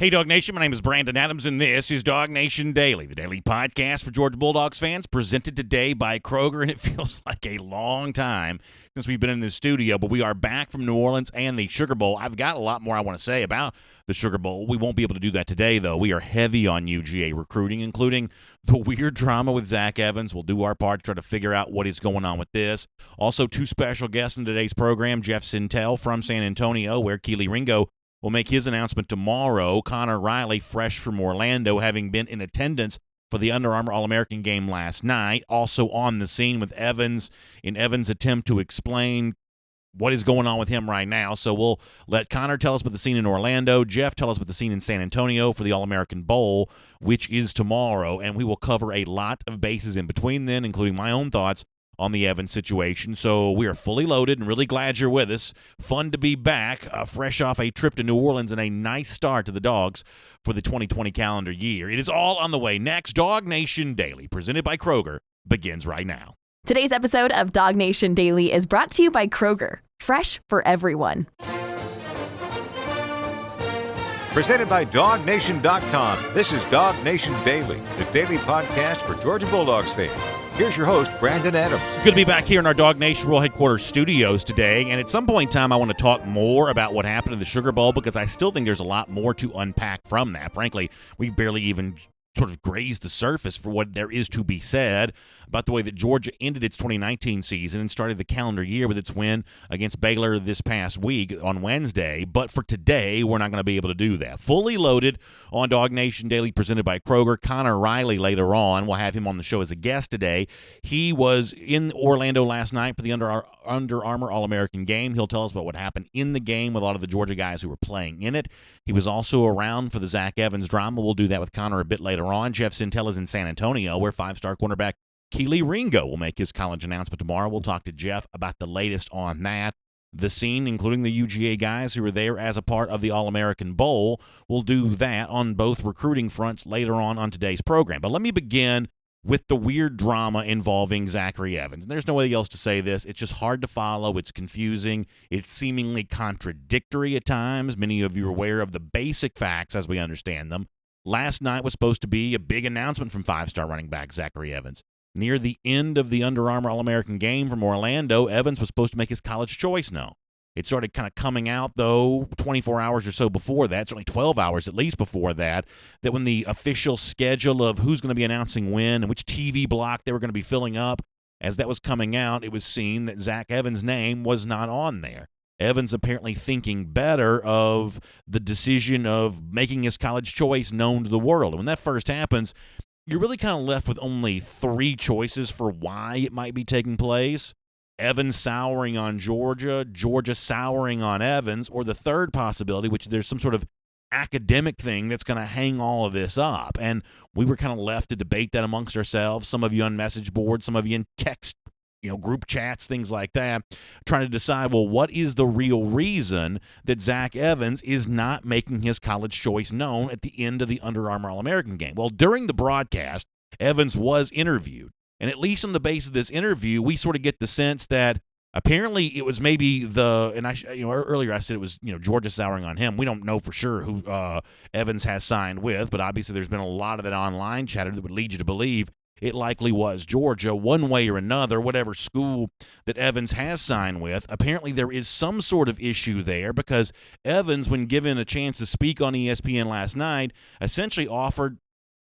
Hey, DawgNation, my name is Brandon Adams, and this is DawgNation Daily, the daily podcast for Georgia Bulldogs fans, presented today by Kroger, and it feels like a long time since we've been in the studio, but we are back from New Orleans and the Sugar Bowl. I've got a lot more I want to say about the Sugar Bowl. We won't be able to do that today, though. We are heavy on UGA recruiting, including the weird drama with Zach Evans. We'll do our part to try to figure out what is going on with this. Also, two special guests in today's program, Jeff Sintel from San Antonio, where Keely Ringo will make his announcement tomorrow. Connor Riley, fresh from Orlando, having been in attendance for the Under Armour All-American game last night. Also on the scene with Evans in Evans' attempt to explain what is going on with him right now. So we'll let Connor tell us about the scene in Orlando, Jeff tell us about the scene in San Antonio for the All-American Bowl, which is tomorrow, and we will cover a lot of bases in between then, including my own thoughts on the Evans situation. So we are fully loaded and really glad you're with us. Fun to be back, fresh off a trip to New Orleans and a nice start to the Dogs for the 2020 calendar year. It is all on the way next. DawgNation Daily, presented by Kroger, begins right now. Today's episode of DawgNation Daily is brought to you by Kroger, fresh for everyone. Presented by DawgNation.com. This is DawgNation Daily, the daily podcast for Georgia Bulldogs fans. Here's your host, Brandon Adams. Good to be back here in our DawgNation World Headquarters studios today, and at some point in time I want to talk more about what happened in the Sugar Bowl, because I still think there's a lot more to unpack from that. Frankly, we've barely even sort of grazed the surface for what there is to be said about the way that Georgia ended its 2019 season and started the calendar year with its win against Baylor this past week on Wednesday. But for today, we're not going to be able to do that. Fully loaded on DawgNation Daily, presented by Kroger. Connor Riley later on. We'll have him on the show as a guest today. He was in Orlando last night for the Under Armour All-American game. He'll tell us about what happened in the game with a lot of the Georgia guys who were playing in it. He was also around for the Zach Evans drama. We'll do that with Connor a bit later on. Jeff Sintel is in San Antonio, where five-star cornerback Keely Ringo will make his college announcement tomorrow. We'll talk to Jeff about the latest on that. The scene, including the UGA guys who were there as a part of the All-American Bowl. We'll do that on both recruiting fronts later on today's program. But let me begin with the weird drama involving Zachary Evans. And there's no way else to say this. It's just hard to follow. It's confusing. It's seemingly contradictory at times. Many of you are aware of the basic facts as we understand them. Last night was supposed to be a big announcement from five-star running back Zachary Evans. Near the end of the Under Armour All-American game from Orlando, Evans was supposed to make his college choice known. It started kind of coming out, though, 24 hours or so before that, certainly 12 hours at least before that, that when the official schedule of who's going to be announcing when and which TV block they were going to be filling up, as that was coming out, it was seen that Zach Evans' name was not on there. Evans apparently thinking better of the decision of making his college choice known to the world. And when that first happens, you're really kind of left with only three choices for why it might be taking place. Evans souring on Georgia, Georgia souring on Evans, or the third possibility, which there's some sort of academic thing that's going to hang all of this up. And we were kind of left to debate that amongst ourselves, some of you on message boards, some of you in text, group chats, things like that, trying to decide, well, what is the real reason that Zach Evans is not making his college choice known at the end of the Under Armour All-American game? Well, during the broadcast, Evans was interviewed. And at least on the basis of this interview, we sort of get the sense that apparently it was maybe earlier I said it was, Georgia souring on him. We don't know for sure who Evans has signed with, but obviously there's been a lot of that online chatter that would lead you to believe it likely was Georgia, one way or another, whatever school that Evans has signed with. Apparently there is some sort of issue there, because Evans, when given a chance to speak on ESPN last night, essentially offered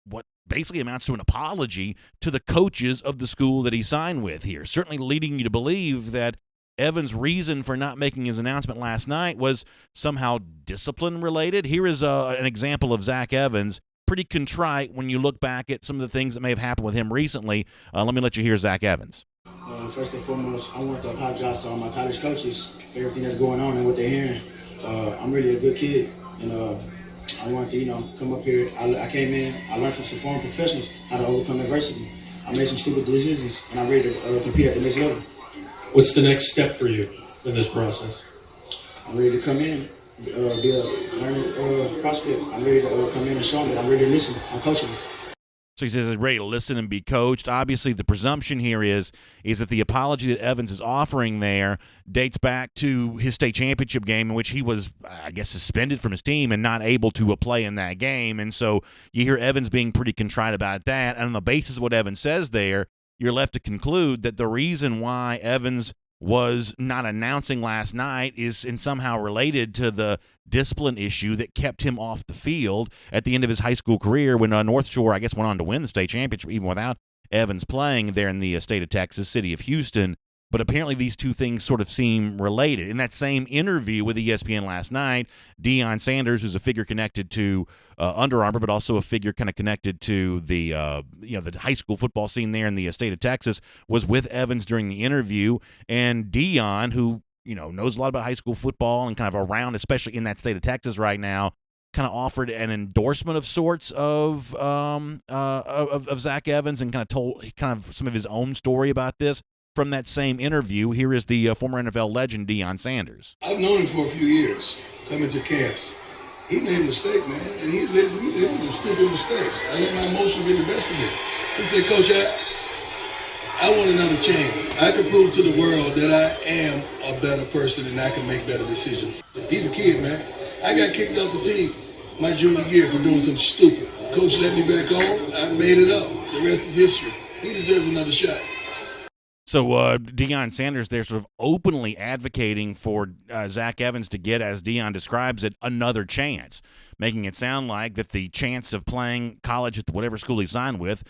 what basically amounts to an apology to the coaches of the school that he signed with here, certainly leading you to believe that Evans' reason for not making his announcement last night was somehow discipline-related. Here is an example of Zach Evans, pretty contrite when you look back at some of the things that may have happened with him recently. Let me let you hear Zach Evans. First and foremost, I want to apologize to all my college coaches for everything that's going on and what they're hearing. I'm really a good kid, and I wanted to, come up here. I came in, I learned from some former professionals how to overcome adversity. I made some stupid decisions, and I'm ready to compete at the next level. What's the next step for you in this process? I'm ready to come in, be a learning prospect. I'm ready to come in and show them that I'm ready to listen. I'm coachable. So he says he's ready to listen and be coached. Obviously, the presumption here is that the apology that Evans is offering there dates back to his state championship game in which he was, I guess, suspended from his team and not able to play in that game. And so you hear Evans being pretty contrite about that. And on the basis of what Evans says there, you're left to conclude that the reason why Evans was not announcing last night is in somehow related to the discipline issue that kept him off the field at the end of his high school career when North Shore, I guess, went on to win the state championship even without Evans playing there in the state of Texas, city of Houston. But apparently these two things sort of seem related. In that same interview with ESPN last night, Deion Sanders, who's a figure connected to Under Armour, but also a figure kind of connected to the the high school football scene there in the state of Texas, was with Evans during the interview. And Deion, who knows a lot about high school football and kind of around, especially in that state of Texas right now, kind of offered an endorsement of sorts of Zach Evans and kind of told some of his own story about this. From that same interview, here is the former NFL legend Deion Sanders. I've known him for a few years, coming to camps. He made a mistake, man, and it was a stupid mistake. I let my emotions get the best of me. He said, Coach, I want another chance. I can prove to the world that I am a better person and I can make better decisions. He's a kid, man. I got kicked off the team my junior year for doing something stupid. Coach let me back home. I made it up. The rest is history. He deserves another shot. So Deion Sanders there sort of openly advocating for Zach Evans to get, as Deion describes it, another chance, making it sound like that the chance of playing college at whatever school he signed with,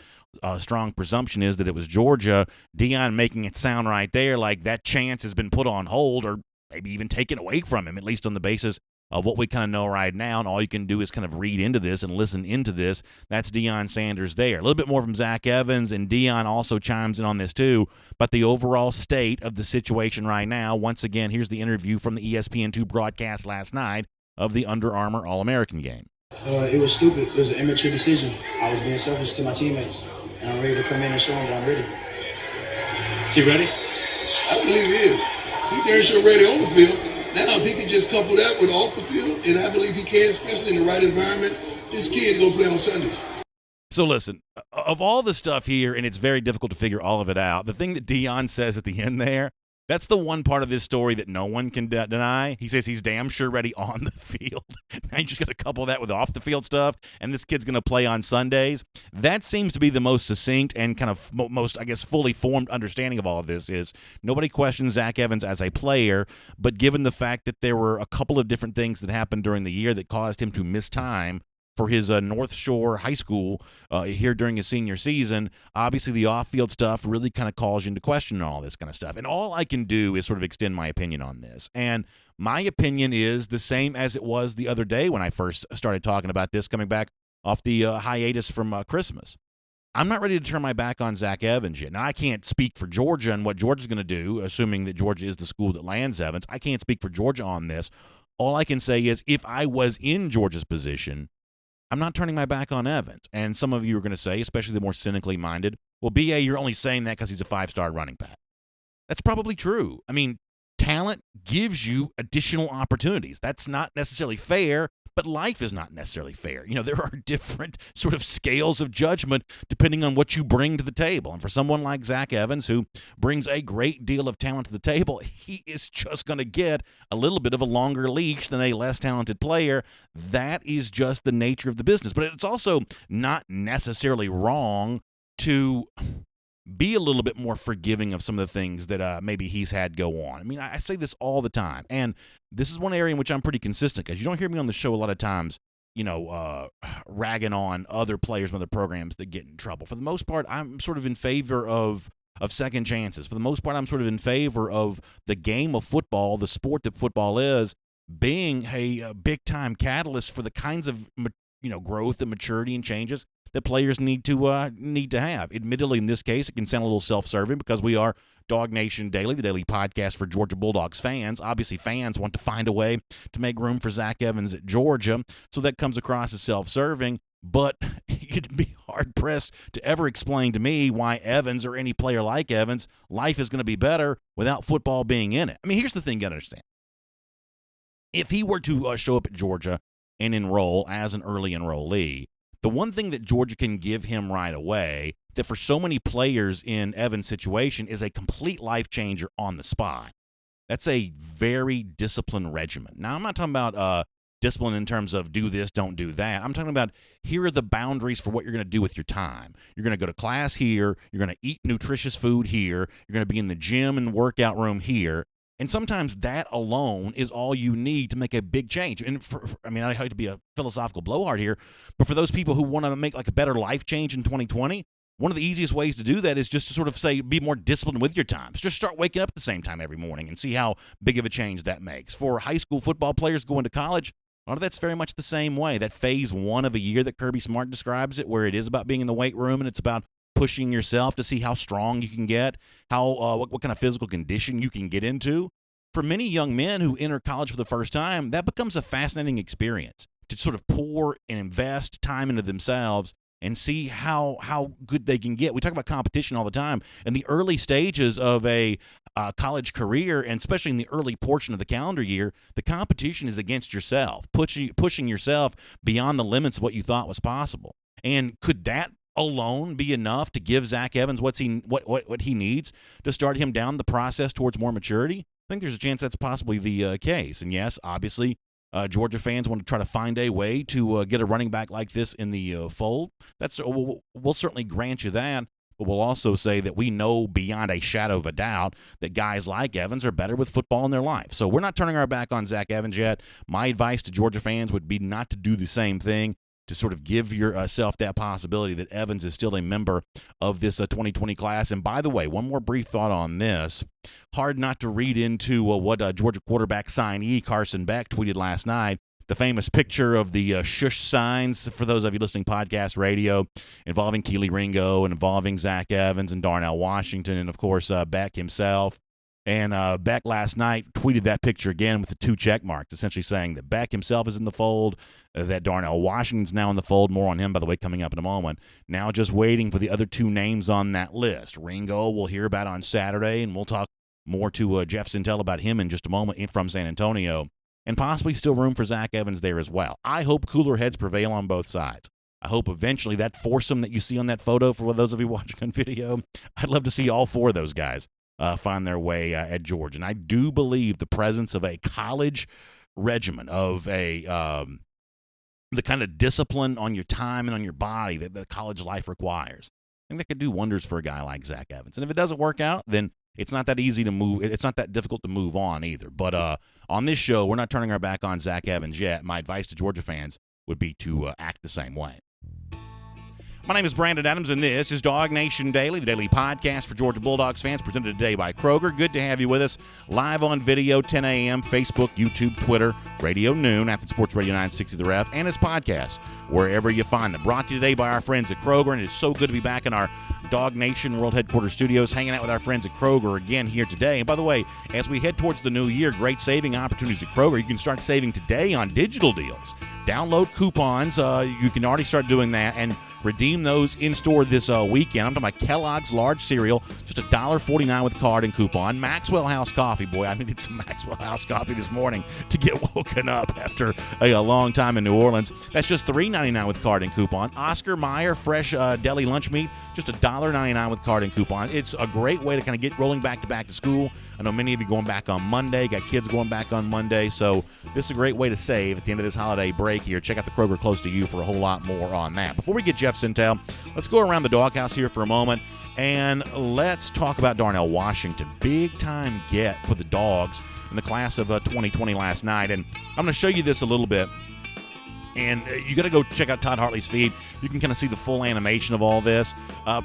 a strong presumption is that it was Georgia. Deion making it sound right there like that chance has been put on hold or maybe even taken away from him, at least on the basis of what we kind of know right now, and all you can do is kind of read into this and listen into this. That's Deion Sanders there. A little bit more from Zach Evans, and Deion also chimes in on this too, but the overall state of the situation right now. Once again, here's the interview from the ESPN2 broadcast last night of the Under Armour All-American game. It was stupid. It was an immature decision. I was being selfish to my teammates, and I'm ready to come in and show them that I'm ready. Is he ready? I believe he is. He darn sure ready on the field. Now, if he can just couple that with off the field, and I believe he can, especially in the right environment, this kid going to play on Sundays. So listen, of all the stuff here, and it's very difficult to figure all of it out, the thing that Deion says at the end there, that's the one part of this story that no one can deny. He says he's damn sure ready on the field. Now you just got to couple that with off-the-field stuff, and this kid's going to play on Sundays. That seems to be the most succinct and kind of most, I guess, fully formed understanding of all of this is nobody questions Zach Evans as a player, but given the fact that there were a couple of different things that happened during the year that caused him to miss time for his North Shore High School here during his senior season, obviously the off-field stuff really kind of calls you into question and all this kind of stuff. And all I can do is sort of extend my opinion on this. And my opinion is the same as it was the other day when I first started talking about this, coming back off the hiatus from Christmas. I'm not ready to turn my back on Zach Evans yet. Now, I can't speak for Georgia and what Georgia's going to do, assuming that Georgia is the school that lands Evans. I can't speak for Georgia on this. All I can say is if I was in Georgia's position, I'm not turning my back on Evans. And some of you are going to say, especially the more cynically minded, well, B.A., you're only saying that because he's a five-star running back. That's probably true. I mean, talent gives you additional opportunities. That's not necessarily fair, but life is not necessarily fair. There are different sort of scales of judgment depending on what you bring to the table. And for someone like Zach Evans, who brings a great deal of talent to the table, he is just going to get a little bit of a longer leash than a less talented player. That is just the nature of the business. But it's also not necessarily wrong to be a little bit more forgiving of some of the things that maybe he's had go on. I mean, I say this all the time, and this is one area in which I'm pretty consistent because you don't hear me on the show a lot of times, ragging on other players from other programs that get in trouble. For the most part, I'm sort of in favor of second chances. For the most part, I'm sort of in favor of the game of football, the sport that football is, being a big-time catalyst for the kinds of growth and maturity and changes that players need to have. Admittedly, in this case, it can sound a little self-serving because we are DawgNation Daily, the daily podcast for Georgia Bulldogs fans. Obviously, fans want to find a way to make room for Zach Evans at Georgia, so that comes across as self-serving. But you'd be hard-pressed to ever explain to me why Evans or any player like Evans, life is going to be better without football being in it. I mean, here's the thing you got to understand. If he were to show up at Georgia and enroll as an early enrollee, The one thing that Georgia can give him right away that for so many players in Evans' situation is a complete life changer on the spot. That's a very disciplined regimen. Now, I'm not talking about discipline in terms of do this, don't do that. I'm talking about here are the boundaries for what you're going to do with your time. You're going to go to class here. You're going to eat nutritious food here. You're going to be in the gym and the workout room here. And sometimes that alone is all you need to make a big change. And I hate to be a philosophical blowhard here, but for those people who want to make like a better life change in 2020, one of the easiest ways to do that is just to sort of say, be more disciplined with your times. Just start waking up at the same time every morning and see how big of a change that makes. For high school football players going to college, a lot of that's very much the same way. That phase one of a year that Kirby Smart describes it, where it is about being in the weight room and it's about pushing yourself to see how strong you can get, how what kind of physical condition you can get into. For many young men who enter college for the first time, that becomes a fascinating experience to sort of pour and invest time into themselves and see how good they can get. We talk about competition all the time. In the early stages of a college career, and especially in the early portion of the calendar year, the competition is against yourself, pushing yourself beyond the limits of what you thought was possible. And could that alone be enough to give Zach Evans what he needs to start him down the process towards more maturity? I think there's a chance that's possibly the case. And yes, obviously, Georgia fans want to try to find a way to get a running back like this in the fold. We'll certainly grant you that, but we'll also say that we know beyond a shadow of a doubt that guys like Evans are better with football in their life. So we're not turning our back on Zach Evans yet. My advice to Georgia fans would be not to do the same thing, to sort of give yourself that possibility that Evans is still a member of this 2020 class. And by the way, one more brief thought on this. Hard not to read into what Georgia quarterback signee Carson Beck tweeted last night. The famous picture of the shush signs, for those of you listening podcast radio, involving Keely Ringo and involving Zach Evans and Darnell Washington and, of course, Beck himself. And Beck last night tweeted that picture again with the 2 check marks, essentially saying that Beck himself is in the fold, that Darnell Washington's now in the fold. More on him, by the way, coming up in a moment. Now just waiting for the other 2 names on that list. Ringo we'll hear about on Saturday, and we'll talk more to Jeff Sintel about him in just a moment from San Antonio. And possibly still room for Zach Evans there as well. I hope cooler heads prevail on both sides. I hope eventually that foursome that you see on that photo, for those of you watching on video, I'd love to see all 4 of those guys find their way at Georgia. And I do believe the presence of a college regimen, of the kind of discipline on your time and on your body that the college life requires, I think that could do wonders for a guy like Zach Evans. And if it doesn't work out, then it's not that easy to move. It's not that difficult to move on either. But on this show, we're not turning our back on Zach Evans yet. My advice to Georgia fans would be to act the same way. My name is Brandon Adams, and this is DawgNation Daily, the daily podcast for Georgia Bulldogs fans, presented today by Kroger. Good to have you with us live on video, 10 a.m., Facebook, YouTube, Twitter, Radio Noon, Athens Sports Radio 960 The Ref, and its podcast, wherever you find them. Brought to you today by our friends at Kroger, and it is so good to be back in our DawgNation World Headquarters studios, hanging out with our friends at Kroger again here today. And by the way, as we head towards the new year, great saving opportunities at Kroger. You can start saving today on digital deals. Download coupons. You can already start doing that and redeem those in-store this weekend. I'm talking about Kellogg's large cereal, just $1.49 with card and coupon. Maxwell House coffee. Boy, I needed some Maxwell House coffee this morning to get woken up after a long time in New Orleans. That's just $3.99 with card and coupon. Oscar Mayer fresh deli lunch meat, just $1.99 with card and coupon. It's a great way to kind of get rolling back to school. I know many of you going back on Monday, got kids going back on Monday, so this is a great way to save at the end of this holiday break here. Check out the Kroger close to you for a whole lot more on that. Before we get Jeff Sintel, let's go around the doghouse here for a moment, and let's talk about Darnell Washington. Big-time get for the Dogs in the class of 2020 last night, and I'm going to show you this a little bit. And you got to go check out Todd Hartley's feed. You can kind of see the full animation of all this.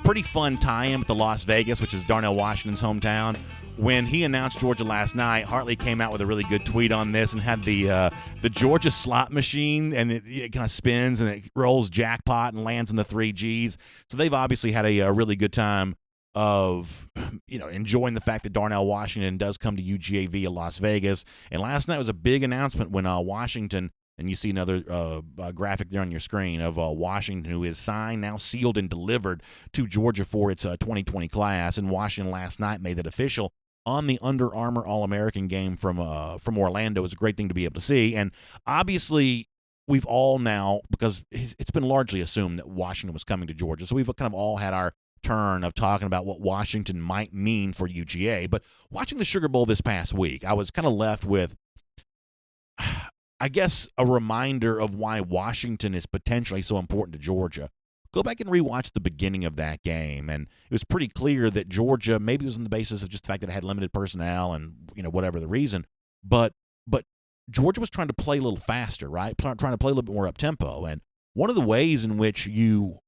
Pretty fun tie-in with the Las Vegas, which is Darnell Washington's hometown. When he announced Georgia last night, Hartley came out with a really good tweet on this and had the Georgia slot machine, and it kind of spins and it rolls jackpot and lands in the 3 Gs. So they've obviously had a really good time of enjoying the fact that Darnell Washington does come to UGA via Las Vegas. And last night was a big announcement when Washington. And you see another graphic there on your screen of Washington, who is signed, now sealed, and delivered to Georgia for its 2020 class. And Washington last night made that official on the Under Armour All-American game from Orlando. It's a great thing to be able to see. And obviously, we've all now, because it's been largely assumed that Washington was coming to Georgia, so we've kind of all had our turn of talking about what Washington might mean for UGA. But watching the Sugar Bowl this past week, I was kind of left with, I guess, a reminder of why Washington is potentially so important to Georgia. Go back and rewatch the beginning of that game, and it was pretty clear that Georgia, maybe it was on the basis of just the fact that it had limited personnel and, whatever the reason, but Georgia was trying to play a little faster, right? Trying to play a little bit more up-tempo. And one of the ways in which you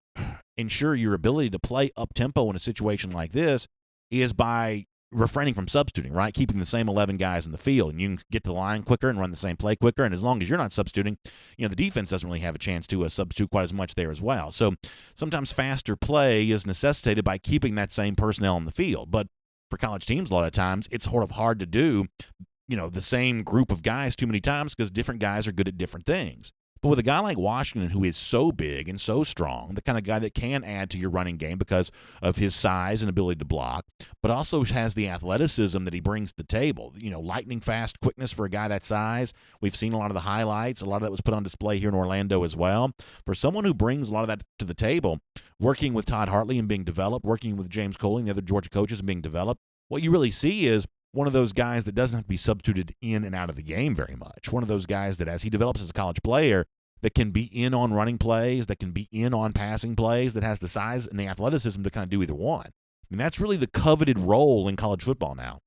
ensure your ability to play up-tempo in a situation like this is by refraining from substituting, right? Keeping the same 11 guys in the field, and you can get to the line quicker and run the same play quicker. And as long as you're not substituting, the defense doesn't really have a chance to substitute quite as much there as well. So sometimes faster play is necessitated by keeping that same personnel in the field. But for college teams, a lot of times, it's sort of hard to do, the same group of guys too many times because different guys are good at different things. But with a guy like Washington, who is so big and so strong, the kind of guy that can add to your running game because of his size and ability to block, but also has the athleticism that he brings to the table. Lightning fast quickness for a guy that size. We've seen a lot of the highlights. A lot of that was put on display here in Orlando as well. For someone who brings a lot of that to the table, working with Todd Hartley and being developed, working with James Coley and the other Georgia coaches and being developed, what you really see is one of those guys that doesn't have to be substituted in and out of the game very much. One of those guys that, as he develops as a college player, that can be in on running plays, that can be in on passing plays, that has the size and the athleticism to kind of do either one. And that's really the coveted role in college football now.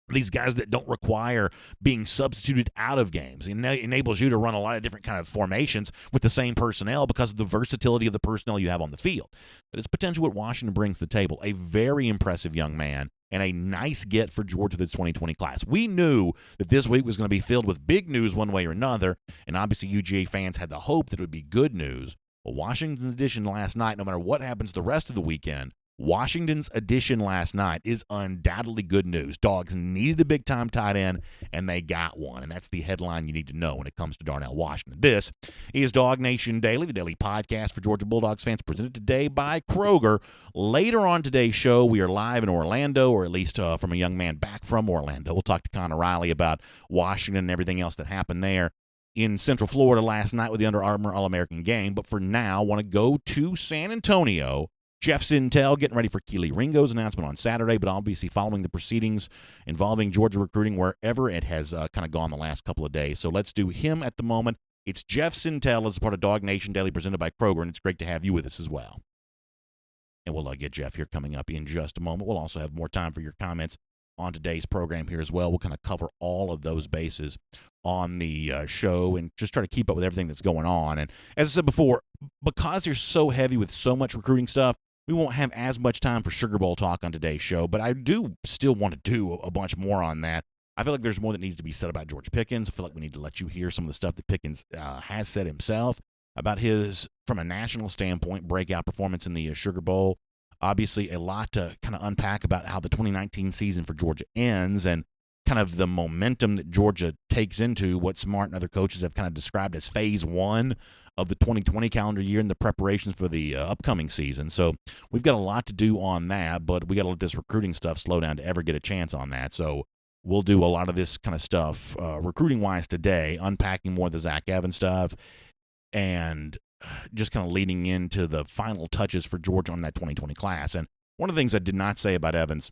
These guys that don't require being substituted out of games. It enables you to run a lot of different kind of formations with the same personnel because of the versatility of the personnel you have on the field. But it's potentially what Washington brings to the table. A very impressive young man and a nice get for Georgia this 2020 class. We knew that this week was going to be filled with big news one way or another, and obviously UGA fans had the hope that it would be good news. Well, Washington's edition last night, no matter what happens the rest of the weekend, Washington's edition last night is undoubtedly good news. Dogs needed a big-time tight end, and they got one. And that's the headline you need to know when it comes to Darnell Washington. This is DawgNation Daily, the daily podcast for Georgia Bulldogs fans, presented today by Kroger. Later on today's show, we are live in Orlando, or at least from a young man back from Orlando. We'll talk to Connor Riley about Washington and everything else that happened there in Central Florida last night with the Under Armour All-American game. But for now, I want to go to San Antonio. Jeff Sintel getting ready for Keely Ringo's announcement on Saturday, but obviously following the proceedings involving Georgia recruiting wherever it has kind of gone the last couple of days. So let's do him at the moment. It's Jeff Sintel as a part of DawgNation Daily presented by Kroger, and it's great to have you with us as well. And we'll get Jeff here coming up in just a moment. We'll also have more time for your comments on today's program here as well. We'll kind of cover all of those bases on the show and just try to keep up with everything that's going on. And as I said before, because they're so heavy with so much recruiting stuff, we won't have as much time for Sugar Bowl talk on today's show, but I do still want to do a bunch more on that. I feel like there's more that needs to be said about George Pickens. I feel like we need to let you hear some of the stuff that Pickens has said himself about his, from a national standpoint, breakout performance in the Sugar Bowl. Obviously, a lot to kind of unpack about how the 2019 season for Georgia ends and kind of the momentum that Georgia takes into what Smart and other coaches have kind of described as phase one of the 2020 calendar year and the preparations for the upcoming season. So we've got a lot to do on that, but we got to let this recruiting stuff slow down to ever get a chance on that. So we'll do a lot of this kind of stuff recruiting-wise today, unpacking more of the Zach Evans stuff and just kind of leading into the final touches for Georgia on that 2020 class. And one of the things I did not say about Evans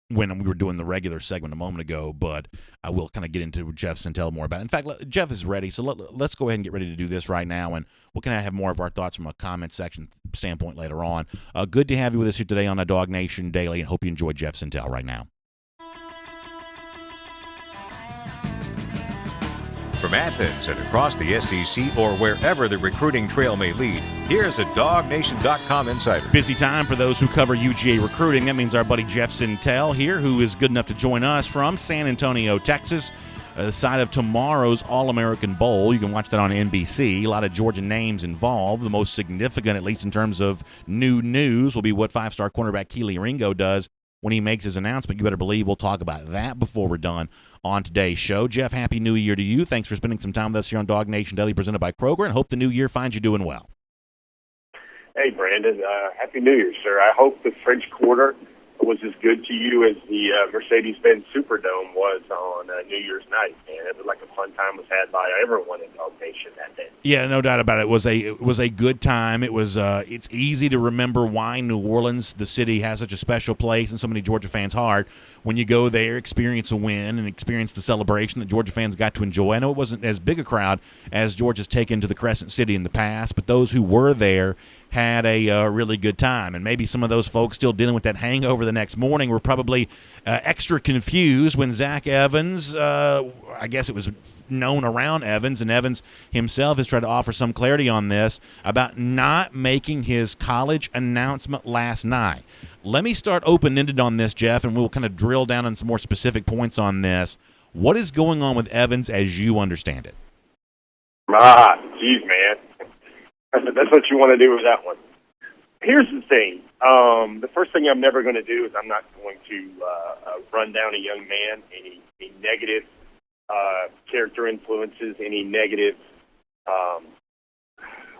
when we were doing the regular segment a moment ago, but I will kind of get into Jeff Sintel more about it. In fact, Jeff is ready, so let's go ahead and get ready to do this right now, and we'll kind of have more of our thoughts from a comment section standpoint later on. Good to have you with us here today on DawgNation Daily, and hope you enjoy Jeff Sintel right now. From Athens and across the SEC or wherever the recruiting trail may lead, here's a DawgNation.com insider. Busy time for those who cover UGA recruiting. That means our buddy Jeff Sintel here, who is good enough to join us from San Antonio, Texas, the site of tomorrow's All-American Bowl. You can watch that on NBC. A lot of Georgia names involved. The most significant, at least in terms of new news, will be what five-star cornerback Keely Ringo does when he makes his announcement. You better believe we'll talk about that before we're done on today's show. Jeff, Happy New Year to you. Thanks for spending some time with us here on DawgNation Daily presented by Kroger, and hope the new year finds you doing well. Hey, Brandon. Happy New Year, sir. I hope the French Quarter was as good to you as the Mercedes-Benz Superdome was on New Year's night. And it was like a fun time was had by everyone in DawgNation that day. Yeah, no doubt about it. It was a good time. It was. It's easy to remember why New Orleans, the city, has such a special place in so many Georgia fans' heart. When you go there, experience a win and experience the celebration that Georgia fans got to enjoy. I know it wasn't as big a crowd as Georgia's taken to the Crescent City in the past, but those who were there had a really good time. And maybe some of those folks still dealing with that hangover the next morning were probably extra confused when Zach Evans, I guess it was known around Evans, and Evans himself has tried to offer some clarity on this about not making his college announcement last night. Let me start open-ended on this, Jeff, and we'll kind of drill down on some more specific points on this. What is going on with Evans as you understand it? Geez, man. That's what you want to do with that one. Here's the thing. The first thing I'm never going to do is I'm not going to run down a young man, any negative character influences, any negative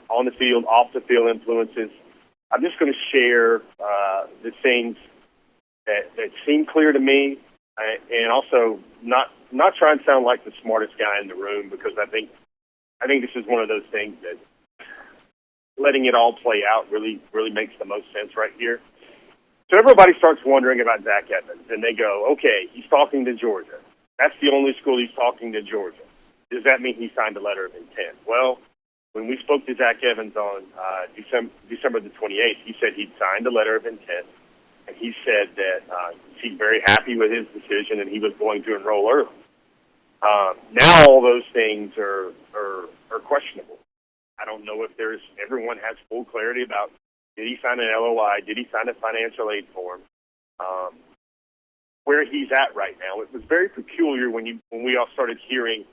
on the field, off the field influences. I'm just going to share the things that seem clear to me, and also not try and sound like the smartest guy in the room, because I think this is one of those things that letting it all play out really makes the most sense right here. So everybody starts wondering about Zach Evans, and they go, okay, he's talking to Georgia. That's the only school he's talking to Georgia. Does that mean he signed a letter of intent? Well, when we spoke to Zach Evans on December the 28th, he said he'd signed a letter of intent, and he said that he's very happy with his decision and he was going to enroll early. Now all those things are questionable. I don't know if everyone has full clarity about, did he sign an LOI? Did he sign a financial aid form? Where he's at right now. It was very peculiar when we all started hearing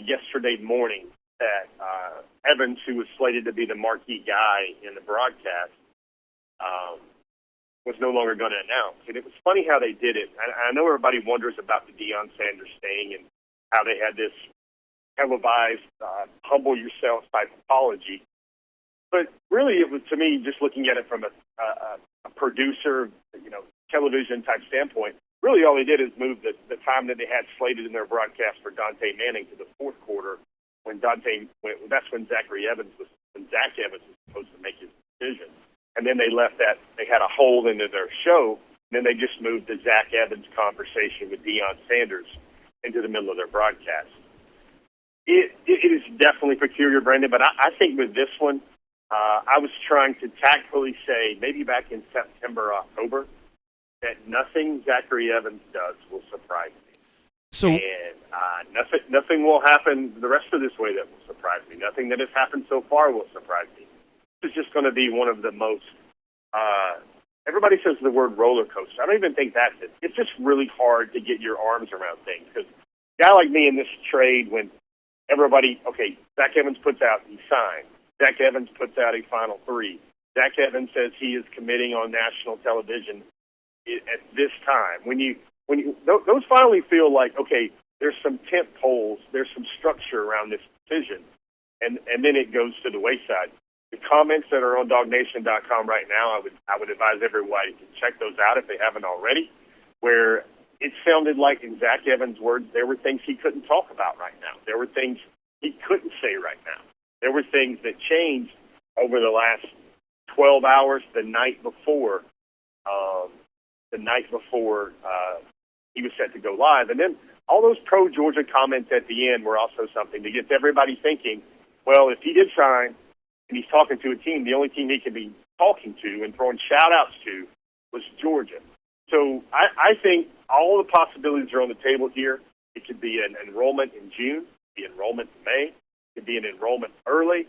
yesterday morning that Evans, who was slated to be the marquee guy in the broadcast, was no longer going to announce. And it was funny how they did it. I know everybody wonders about the Deion Sanders thing and how they had this televised humble yourself type apology. But really, it was, to me, just looking at it from a producer, television type standpoint, really all they did is move the time that they had slated in their broadcast for Dante Manning to the fourth quarter, that's when Zach Evans was supposed to make his decision. And then they left that, they had a hole into their show, and then they just moved the Zach Evans conversation with Deion Sanders into the middle of their broadcast. It is definitely peculiar, Brandon, but I think with this one, I was trying to tactfully say, maybe back in September, October, that nothing Zachary Evans does will surprise me. And nothing will happen the rest of this way that will surprise me. Nothing that has happened so far will surprise me. This is just going to be one of the most, everybody says the word roller coaster. I don't even think that's it. It's just really hard to get your arms around things. Because a guy like me in this trade, when everybody, okay, Zach Evans puts out, he signed. Zach Evans puts out a final three. Zach Evans says he is committing on national television at this time. When you those finally feel like, okay, there's some tent poles, there's some structure around this decision, and then it goes to the wayside. The comments that are on DawgNation.com right now, I would advise everybody to check those out if they haven't already, where it sounded like, in Zach Evans' words, there were things he couldn't talk about right now. There were things he couldn't say right now. There were things that changed over the last 12 hours, the night before he was set to go live. And then all those pro-Georgia comments at the end were also something that gets everybody thinking, well, if he did sign and he's talking to a team, the only team he could be talking to and throwing shout-outs to was Georgia. So I think all the possibilities are on the table here. It could be an enrollment in June, it could be enrollment in May, it could be an enrollment early.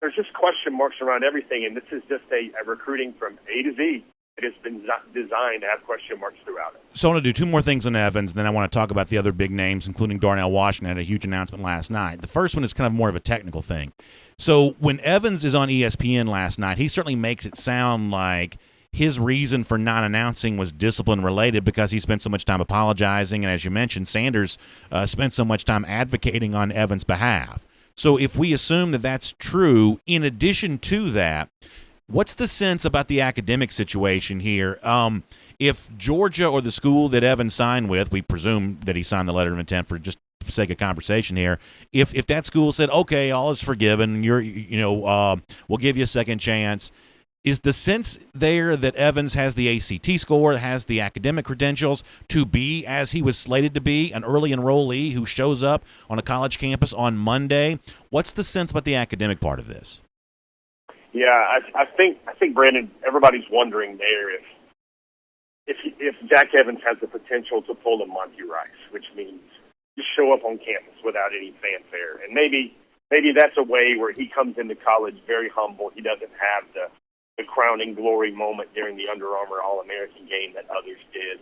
There's just question marks around everything, and this is just a recruiting from A to Z. It has been designed to have question marks throughout it. So I want to do two more things on Evans, and then I want to talk about the other big names, including Darnell Washington had a huge announcement last night. The first one is kind of more of a technical thing. So when Evans is on ESPN last night, he certainly makes it sound like his reason for not announcing was discipline-related because he spent so much time apologizing, and as you mentioned, Sanders spent so much time advocating on Evans' behalf. So if we assume that that's true, in addition to that, What's the sense about the academic situation here? If Georgia or the school that Evan signed with, we presume that he signed the letter of intent for just sake of conversation here, if that school said, okay, all is forgiven, we'll give you a second chance, is the sense there that Evans has the ACT score, has the academic credentials to be, as he was slated to be, an early enrollee who shows up on a college campus on Monday? What's the sense about the academic part of this? Yeah, I think Brandon, everybody's wondering there if Jack Evans has the potential to pull a Monty Rice, which means just show up on campus without any fanfare. And maybe that's a way where he comes into college very humble. He doesn't have the crowning glory moment during the Under Armour All-American game that others did.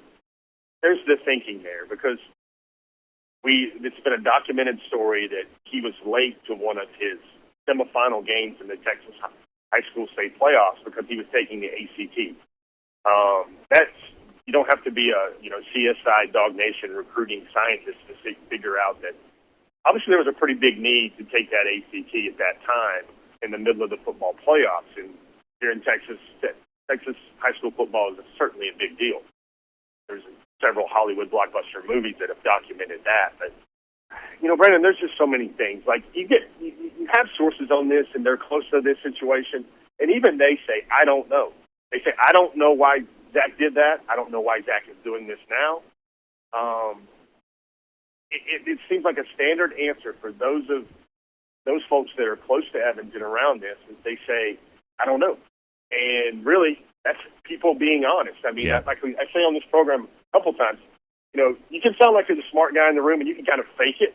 There's the thinking there, because it's been a documented story that he was late to one of his semifinal games in the Texas high school state playoffs because he was taking the ACT. You don't have to be a CSI DawgNation recruiting scientist to figure out that obviously there was a pretty big need to take that ACT at that time in the middle of the football playoffs. And here in Texas high school football is certainly a big deal. There's several Hollywood blockbuster movies that have documented that. But Brandon, there's just so many things. Like you have sources on this, and they're close to this situation, and even they say, I don't know. They say, I don't know why Zach did that. I don't know why Zach is doing this now. It seems like a standard answer for those folks that are close to Evans and around this is they say, I don't know. And really, that's people being honest. I mean, like I say on this program a couple times, you can sound like you're the smart guy in the room and you can kind of fake it.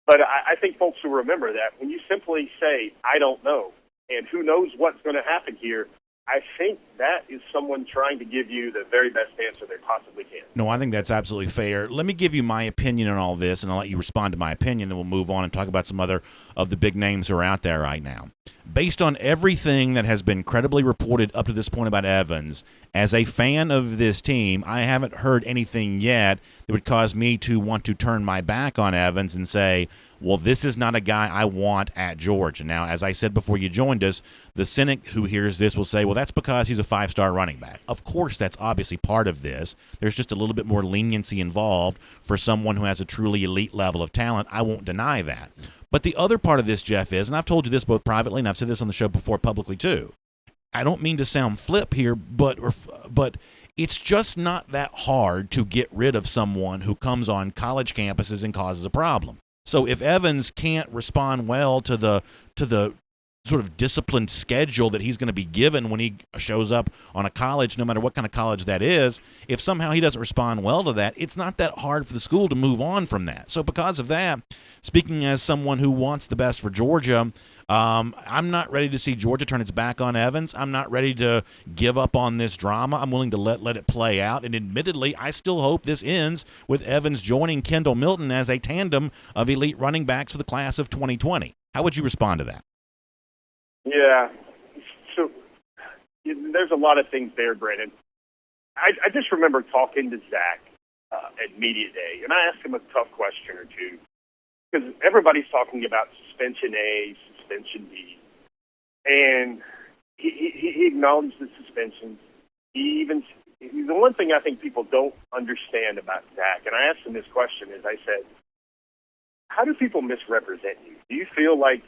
But I think folks will remember that when you simply say, I don't know, and who knows what's going to happen here, I think that is someone trying to give you the very best answer they possibly can. No, I think that's absolutely fair. Let me give you my opinion on all this, and I'll let you respond to my opinion, then we'll move on and talk about some other of the big names who are out there right now. Based on everything that has been credibly reported up to this point about Evans, as a fan of this team, I haven't heard anything yet that would cause me to want to turn my back on Evans and say, well, this is not a guy I want at Georgia. Now, as I said before you joined us, the cynic who hears this will say, well, that's because he's a five-star running back. Of course, that's obviously part of this. There's just a little bit more leniency involved for someone who has a truly elite level of talent. I won't deny that. But the other part of this, Jeff, is, and I've told you this both privately and I've said this on the show before publicly too, I don't mean to sound flip here, but it's just not that hard to get rid of someone who comes on college campuses and causes a problem. So if Evans can't respond well to the sort of disciplined schedule that he's going to be given when he shows up on a college, no matter what kind of college that is, if somehow he doesn't respond well to that, it's not that hard for the school to move on from that. So because of that, speaking as someone who wants the best for Georgia, I'm not ready to see Georgia turn its back on Evans. I'm not ready to give up on this drama. I'm willing to let it play out. And admittedly, I still hope this ends with Evans joining Kendall Milton as a tandem of elite running backs for the class of 2020. How would you respond to that? Yeah, so there's a lot of things there, Brandon. I just remember talking to Zach at Media Day, and I asked him a tough question or two, because everybody's talking about suspension A, suspension B, and he acknowledged the suspensions. The one thing I think people don't understand about Zach, and I asked him this question, is I said, how do people misrepresent you? Do you feel like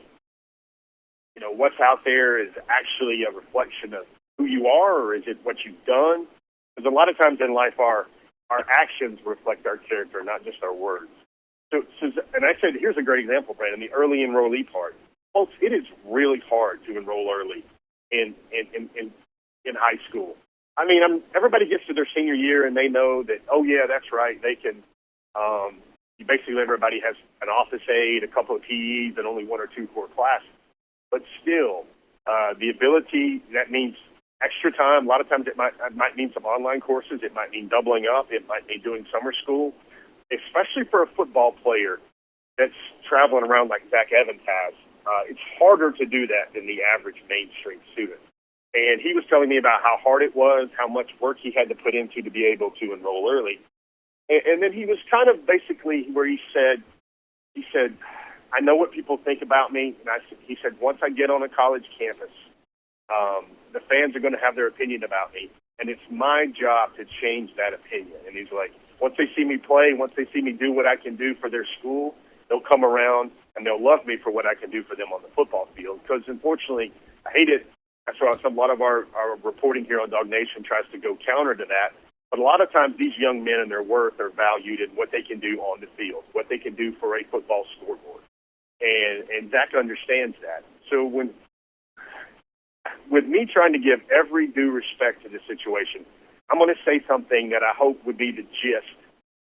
what's out there is actually a reflection of who you are, or is it what you've done? Because a lot of times in life, our actions reflect our character, not just our words. So, and I said, here's a great example, Brandon, the early enrollee part. Folks, it is really hard to enroll early in high school. I mean, everybody gets to their senior year and they know that, oh yeah, that's right, they can. Basically, everybody has an office aide, a couple of PEs, and only one or two core classes. But still, the ability, that means extra time. A lot of times it might mean some online courses. It might mean doubling up. It might mean doing summer school, especially for a football player that's traveling around like Zach Evans has. It's harder to do that than the average mainstream student. And he was telling me about how hard it was, how much work he had to put into to be able to enroll early. And then he was kind of basically where he said, I know what people think about me. And he said, once I get on a college campus, The fans are going to have their opinion about me, and it's my job to change that opinion. And he's like, once they see me play, once they see me do what I can do for their school, they'll come around and they'll love me for what I can do for them on the football field. Because unfortunately, I hate it. So a lot of our reporting here on DawgNation tries to go counter to that. But a lot of times these young men and their worth are valued in what they can do on the field, what they can do for a football scoreboard. And Zach understands that. So with me trying to give every due respect to the situation, I'm going to say something that I hope would be the gist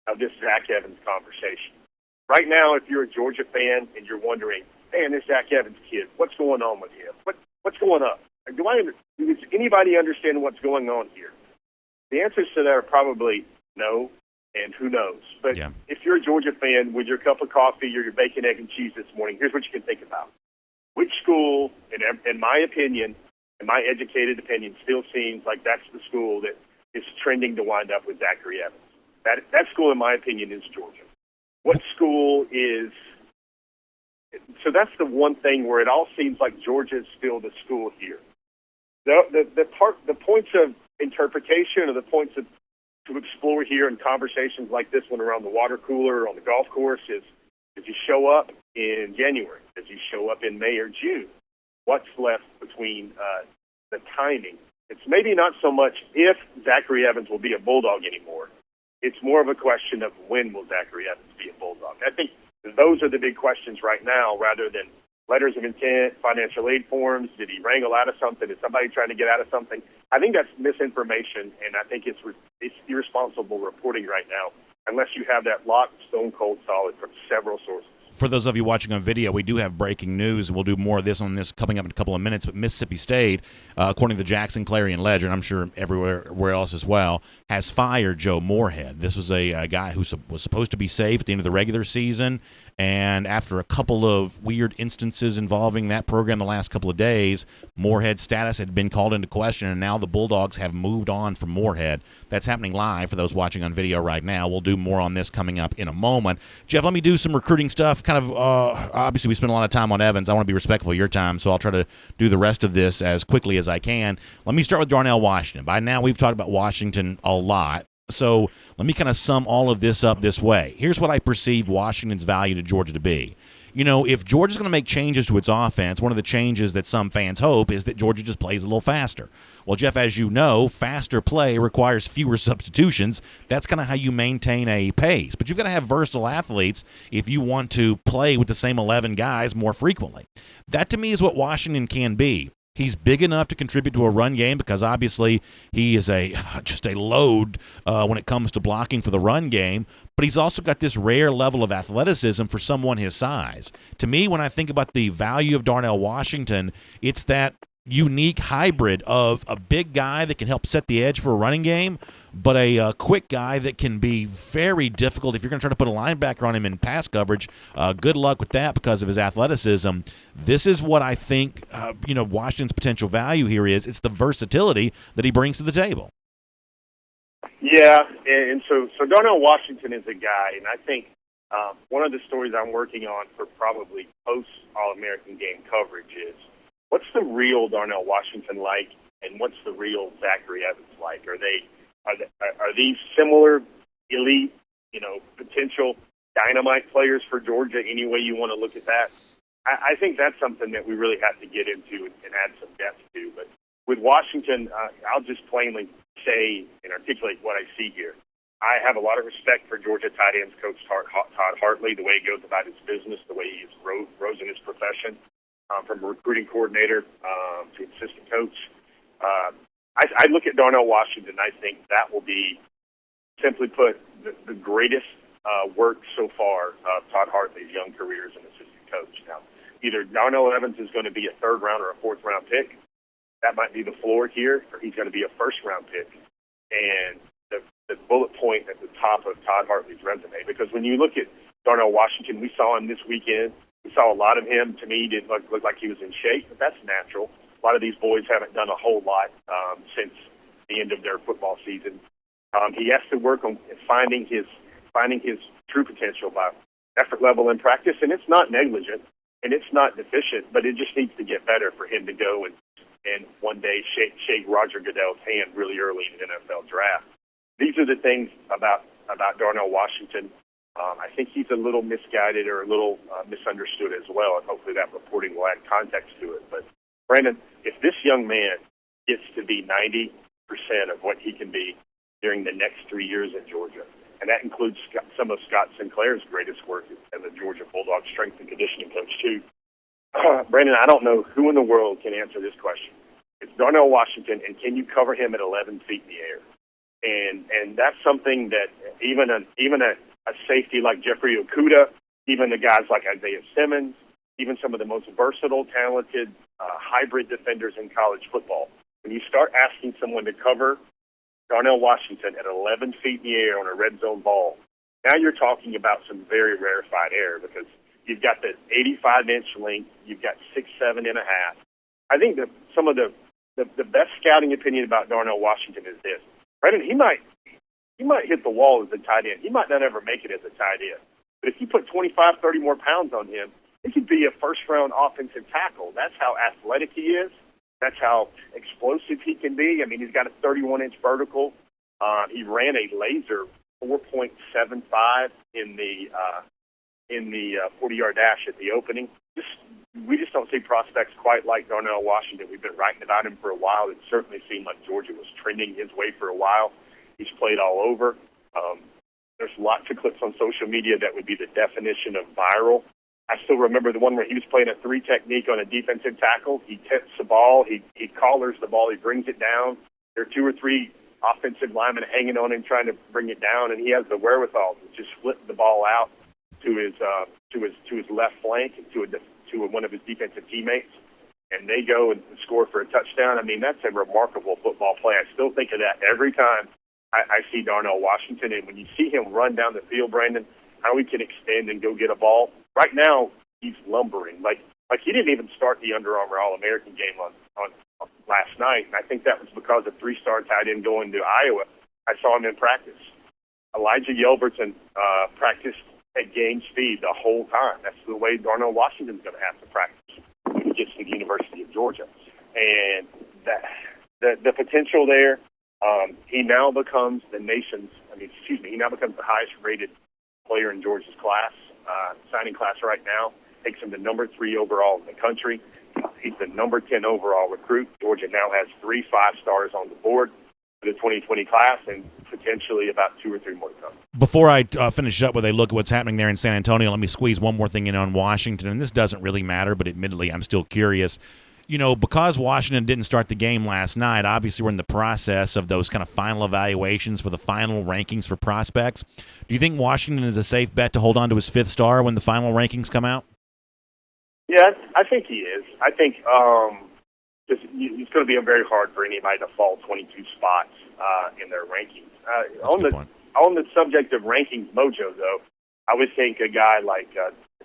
of this Zach Evans conversation. Right now, if you're a Georgia fan and you're wondering, man, this Zach Evans kid, what's going on with him? What's going on? Does anybody understand what's going on here? The answers to that are probably no, and who knows. But if you're a Georgia fan with your cup of coffee or your bacon, egg, and cheese this morning, here's what you can think about. Which school, in my opinion, in my educated opinion, still seems like that's the school that is trending to wind up with Zachary Evans? That school, in my opinion, is Georgia. What school is... So that's the one thing where it all seems like Georgia is still the school here. The points of interpretation or the points to explore here in conversations like this one around the water cooler or on the golf course is, if you show up in January, if you show up in May or June, what's left between the timing? It's maybe not so much if Zachary Evans will be a Bulldog anymore. It's more of a question of when will Zachary Evans be a Bulldog. I think those are the big questions right now, rather than letters of intent, financial aid forms. Did he wrangle out of something? Is somebody trying to get out of something? I think that's misinformation, and I think it's irresponsible reporting right now, unless you have that locked, stone cold solid from several sources. For those of you watching on video, we do have breaking news. We'll do more of this on this coming up in a couple of minutes. But Mississippi State, according to the Jackson Clarion Ledger, and I'm sure everywhere else as well, has fired Joe Moorhead. This was a guy who was supposed to be safe at the end of the regular season. And after a couple of weird instances involving that program the last couple of days, Moorhead's status had been called into question, and now the Bulldogs have moved on from Moorhead. That's happening live for those watching on video right now. We'll do more on this coming up in a moment. Jeff, let me do some recruiting stuff. Obviously, we spent a lot of time on Evans. I want to be respectful of your time, so I'll try to do the rest of this as quickly as I can. Let me start with Darnell Washington. By now, we've talked about Washington a lot. So let me kind of sum all of this up this way. Here's what I perceive Washington's value to Georgia to be. You know, if Georgia's going to make changes to its offense, one of the changes that some fans hope is that Georgia just plays a little faster. Well, Jeff, as you know, faster play requires fewer substitutions. That's kind of how you maintain a pace. But you've got to have versatile athletes if you want to play with the same 11 guys more frequently. That, to me, is what Washington can be. He's big enough to contribute to a run game because obviously he is just a load when it comes to blocking for the run game, but he's also got this rare level of athleticism for someone his size. To me, when I think about the value of Darnell Washington, it's that unique hybrid of a big guy that can help set the edge for a running game, but a quick guy that can be very difficult if you're going to try to put a linebacker on him in pass coverage. Good luck with that because of his athleticism. This is what I think Washington's potential value here is. It's the versatility that he brings to the table. Yeah, and so Darnell Washington is a guy, and I think one of the stories I'm working on for probably post-All-American game coverage is, what's the real Darnell Washington like, and what's the real Zachary Evans like? Are these similar elite, potential dynamite players for Georgia? Any way you want to look at that, I think that's something that we really have to get into and add some depth to. But with Washington, I'll just plainly say and articulate what I see here. I have a lot of respect for Georgia tight ends coach Todd Hartley, the way he goes about his business, the way he rose in his profession. From a recruiting coordinator to assistant coach. I look at Darnell Washington, I think that will be, simply put, the greatest work so far of Todd Hartley's young career as an assistant coach. Now, either Darnell Evans is going to be a third-round or a fourth-round pick. That might be the floor here, or he's going to be a first-round pick. And the bullet point at the top of Todd Hartley's resume, because when you look at Darnell Washington, we saw him this weekend. We saw a lot of him. To me, he didn't look like he was in shape, but that's natural. A lot of these boys haven't done a whole lot since the end of their football season. He has to work on finding his true potential by effort level in practice, and it's not negligent and it's not deficient, but it just needs to get better for him to go and one day shake Roger Goodell's hand really early in the NFL draft. These are the things about Darnell Washington. I think he's a little misguided or a little misunderstood as well, and hopefully that reporting will add context to it. But, Brandon, if this young man gets to be 90% of what he can be during the next 3 years in Georgia, and that includes some of Scott Sinclair's greatest work as a Georgia Bulldogs strength and conditioning coach, too. Brandon, I don't know who in the world can answer this question. It's Darnell Washington, and can you cover him at 11 feet in the air? And that's something that even a safety like Jeffrey Okudah, even the guys like Isaiah Simmons, even some of the most versatile, talented hybrid defenders in college football, when you start asking someone to cover Darnell Washington at 11 feet in the air on a red zone ball, now you're talking about some very rarefied air, because you've got the 85-inch length, you've got 6'7.5". I think that some of the best scouting opinion about Darnell Washington is this. Brandon, he might hit the wall as a tight end. He might not ever make it as a tight end. But if you put 25, 30 more pounds on him, he could be a first-round offensive tackle. That's how athletic he is. That's how explosive he can be. I mean, he's got a 31-inch vertical. He ran a laser 4.75 in the 40-yard dash at the opening. We just don't see prospects quite like Darnell Washington. We've been writing about him for a while. It certainly seemed like Georgia was trending his way for a while. He's played all over. There's lots of clips on social media that would be the definition of viral. I still remember the one where he was playing a 3 technique on a defensive tackle. He tips the ball. He collars the ball. He brings it down. There are 2 or 3 offensive linemen hanging on him trying to bring it down, and he has the wherewithal to just flip the ball out to his left flank and to one of his defensive teammates, and they go and score for a touchdown. I mean, that's a remarkable football play. I still think of that every time I see Darnell Washington, and when you see him run down the field, Brandon, how he can extend and go get a ball. Right now, he's lumbering. Like he didn't even start the Under Armour All-American game on last night, and I think that was because of 3-star tight end going to Iowa. I saw him in practice. Elijah Yelverton practiced at game speed the whole time. That's the way Darnell Washington's going to have to practice when he gets to the University of Georgia. And the potential there, he now becomes the highest rated player in Georgia's class, signing class right now. Takes him to number 3 overall in the country. He's the number 10 overall recruit. Georgia now has 3 5-stars on the board for the 2020 class, and potentially about 2 or 3 more to come. Before I finish up with a look at what's happening there in San Antonio, let me squeeze one more thing in on Washington, and this doesn't really matter, but admittedly I'm still curious. You know, because Washington didn't start the game last night, obviously we're in the process of those kind of final evaluations for the final rankings for prospects. Do you think Washington is a safe bet to hold on to his 5th star when the final rankings come out? Yeah, I think he is. I think it's going to be very hard for anybody to fall 22 spots in their rankings. On the subject of rankings mojo, though, I would think a guy like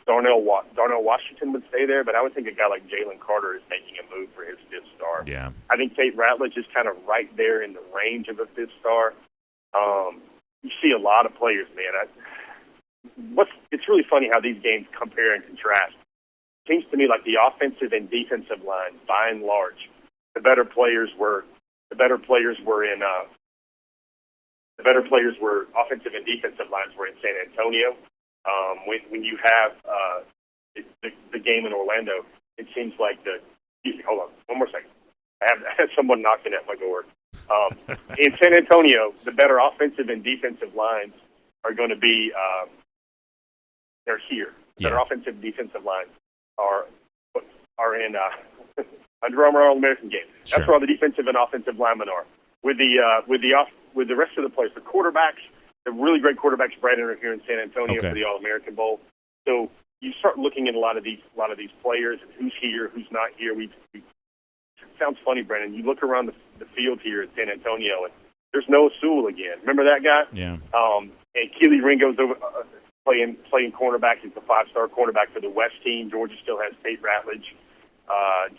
Darnell Washington would stay there, but I would think a guy like Jalen Carter is making a move for his 5th star. Yeah. I think Tate Ratledge is kind of right there in the range of a 5th star. You see a lot of players, man. It's really funny how these games compare and contrast. It seems to me like the offensive and defensive lines, by and large, the better players were offensive and defensive lines were in San Antonio. When you have the game in Orlando, it seems like hold on, one more second. I have someone knocking at my door. In San Antonio, the better offensive and defensive lines are going to be they're here. The better offensive and defensive lines are in Under Armour All-American game. That's where all the defensive and offensive linemen are. With the rest of the players, the quarterbacks, the really great quarterbacks, Brandon, are here in San Antonio for the All-American Bowl. So you start looking at a lot of these players and who's here, who's not here. It sounds funny, Brandon. You look around the field here in San Antonio, and there's Noah Sewell again. Remember that guy? Yeah. And Keely Ringo's over playing cornerback. He's the 5-star cornerback for the West team. Georgia still has Tate Ratledge,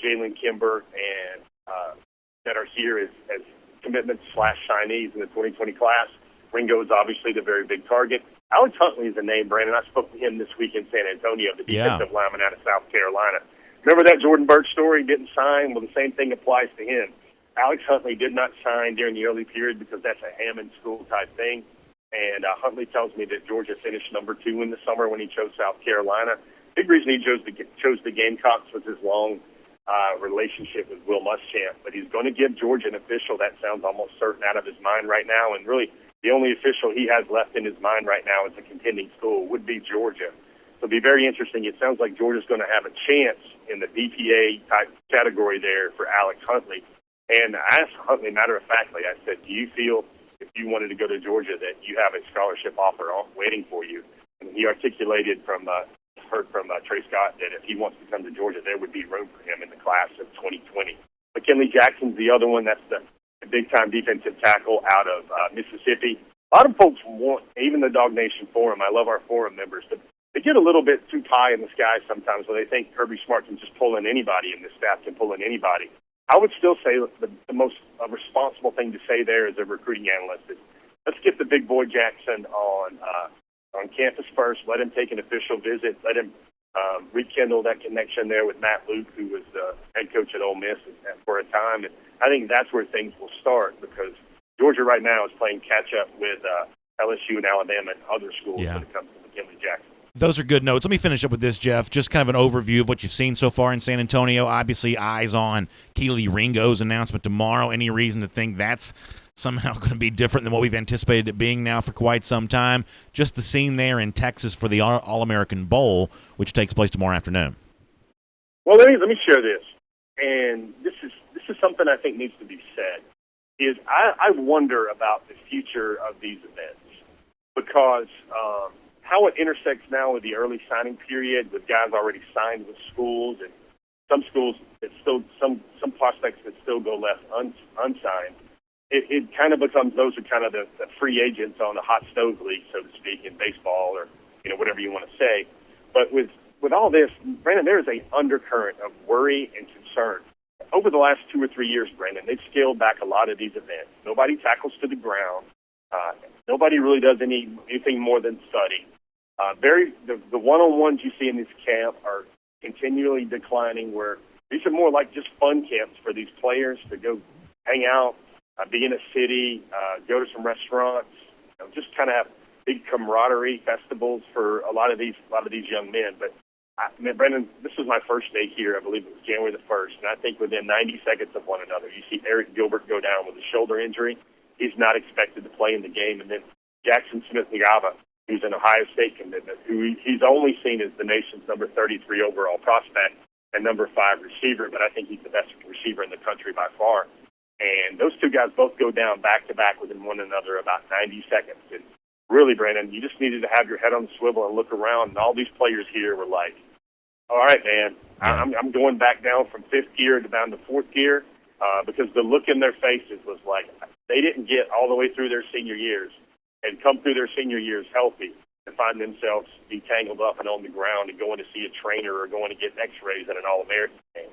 Jalen Kimber, and that are here as commitments/signees in the 2020 class. Ringo is obviously the very big target. Alex Huntley is a name, Brandon. I spoke to him this week in San Antonio, the defensive lineman out of South Carolina. Remember that Jordan Burch story? Didn't sign? Well, the same thing applies to him. Alex Huntley did not sign during the early period because that's a Hammond school type thing. And Huntley tells me that Georgia finished number 2 in the summer when he chose South Carolina. Big reason he chose the Gamecocks was his long relationship with Will Muschamp. But he's going to give Georgia an official that sounds almost certain out of his mind right now. And really, the only official he has left in his mind right now as a contending school would be Georgia. So it'll be very interesting. It sounds like Georgia's going to have a chance in the BPA-type category there for Alex Huntley. And I asked Huntley, matter-of-factly, I said, do you feel if you wanted to go to Georgia that you have a scholarship offer waiting for you? And he articulated heard from Trey Scott that if he wants to come to Georgia, there would be room for him in the class of 2020. McKinley Jackson's the other one. That's the big-time defensive tackle out of Mississippi. A lot of folks want, even the DawgNation Forum, I love our forum members, but they get a little bit too pie in the sky sometimes where they think Kirby Smart can just pull in anybody and the staff can pull in anybody. I would still say the most responsible thing to say there as a recruiting analyst is let's get the big boy Jackson on campus first. Let him take an official visit. Let him rekindle that connection there with Matt Luke, who was the head coach at Ole Miss for a time. And I think that's where things will start because Georgia right now is playing catch-up with LSU and Alabama and other schools when it comes to McKinley Jackson. Those are good notes. Let me finish up with this, Jeff. Just kind of an overview of what you've seen so far in San Antonio. Obviously, eyes on Keely Ringo's announcement tomorrow. Any reason to think that's somehow going to be different than what we've anticipated it being now for quite some time? Just the scene there in Texas for the All-American Bowl, which takes place tomorrow afternoon. Well, let me share this, and this is something I think needs to be said. Is I wonder about the future of these events because how it intersects now with the early signing period, with guys already signed with schools, and some schools that still some prospects that still go left unsigned. It kind of becomes those are kind of the free agents on the hot stove league, so to speak, in baseball or whatever you want to say. But with all this, Brandon, there is an undercurrent of worry and concern. Over the last 2 or 3 years, Brandon, they've scaled back a lot of these events. Nobody tackles to the ground. Nobody really does anything more than study. The one-on-ones you see in this camp are continually declining, where these are more like just fun camps for these players to go hang out, be in a city, go to some restaurants, just kind of have big camaraderie festivals for a lot of these young men. But Brendan, this was my first day here. I believe it was January the 1st, and I think within 90 seconds of one another, you see Eric Gilbert go down with a shoulder injury. He's not expected to play in the game, and then Jackson Smith-Ngava, who's an Ohio State commitment, who he's only seen as the nation's number 33 overall prospect and number 5 receiver, but I think he's the best receiver in the country by far. And those two guys both go down back-to-back within one another about 90 seconds. And really, Brandon, you just needed to have your head on the swivel and look around, and all these players here were like, all right, man, I'm going back down from 5th gear to down to 4th gear because the look in their faces was like they didn't get all the way through their senior years and come through their senior years healthy and find themselves be tangled up and on the ground and going to see a trainer or going to get x-rays at an All-American game.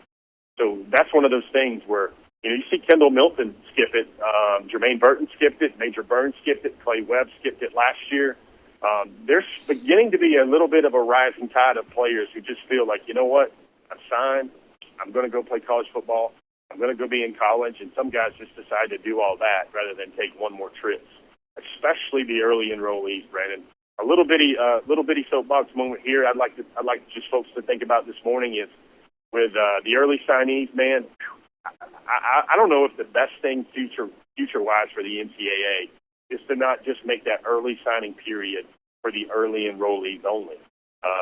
So that's one of those things where, you see Kendall Milton skip it, Jermaine Burton skipped it, Major Burns skipped it, Clay Webb skipped it last year. There's beginning to be a little bit of a rising tide of players who just feel like, you know what, I'm signed, I'm going to go play college football, I'm going to go be in college, and some guys just decide to do all that rather than take one more trip, especially the early enrollees, Brandon. A little bitty soapbox moment here I'd like just folks to think about this morning is with the early signees, man, I don't know if the best thing future-wise for the NCAA is to not just make that early signing period for the early enrollees only,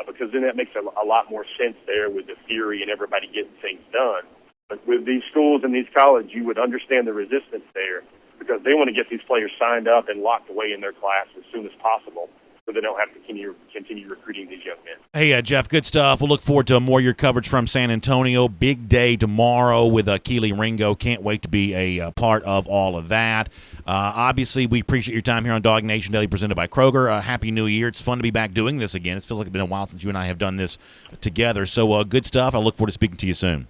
because then that makes a lot more sense there with the theory and everybody getting things done. But with these schools and these colleges, you would understand the resistance there because they want to get these players signed up and locked away in their class as soon as possible so they don't have to continue recruiting these young men. Hey, Jeff, good stuff. We'll look forward to more of your coverage from San Antonio. Big day tomorrow with Keely Ringo. Can't wait to be a part of all of that. Obviously, we appreciate your time here on DawgNation Daily presented by Kroger. Happy New Year. It's fun to be back doing this again. It feels like it's been a while since you and I have done this together. So good stuff. I look forward to speaking to you soon.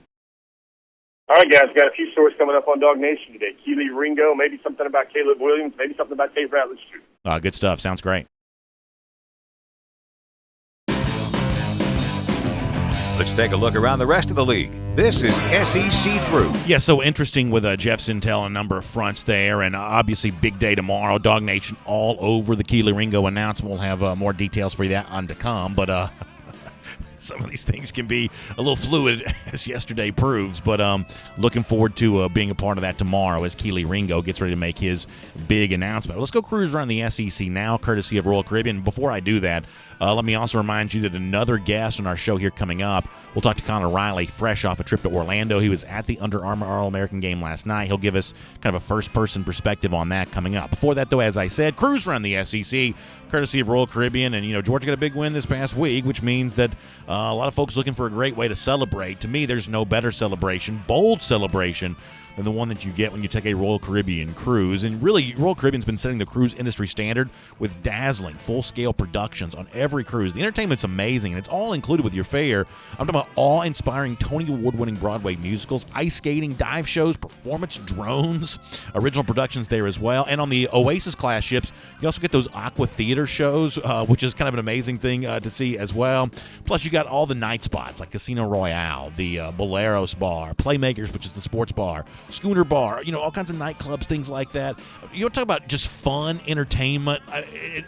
All right, guys, got a few stories coming up on DawgNation today. Keely Ringo, maybe something about Caleb Williams, maybe something about Tate Ratledge, too. Good stuff. Sounds great. Let's take a look around the rest of the league. This is SEC Through. Yeah, so interesting with Jeff Sintel on a number of fronts there, and obviously big day tomorrow. DawgNation all over the Keely Ringo announcement. We'll have more details for you that on to come, but some of these things can be a little fluid, as yesterday proves. But looking forward to being a part of that tomorrow as Keely Ringo gets ready to make his big announcement. Let's go cruise around the SEC now, courtesy of Royal Caribbean. Before I do that, let me also remind you that another guest on our show here coming up, we'll talk to Connor Riley, fresh off a trip to Orlando. He was at the Under Armour All-American game last night. He'll give us kind of a first-person perspective on that coming up. Before that, though, as I said, cruise around the SEC, courtesy of Royal Caribbean. And, Georgia got a big win this past week, which means that a lot of folks looking for a great way to celebrate. To me, there's no better celebration, bold celebration, than the one that you get when you take a Royal Caribbean cruise. And really, Royal Caribbean's been setting the cruise industry standard with dazzling, full-scale productions on every cruise. The entertainment's amazing, and it's all included with your fare. I'm talking about awe-inspiring, Tony Award-winning Broadway musicals, ice skating, dive shows, performance drones, original productions there as well. And on the Oasis-class ships, you also get those aqua theater shows, which is kind of an amazing thing to see as well. Plus, you got all the night spots like Casino Royale, the Boleros Bar, Playmakers, which is the sports bar, Schooner Bar, all kinds of nightclubs, things like that. You want to talk about just fun entertainment,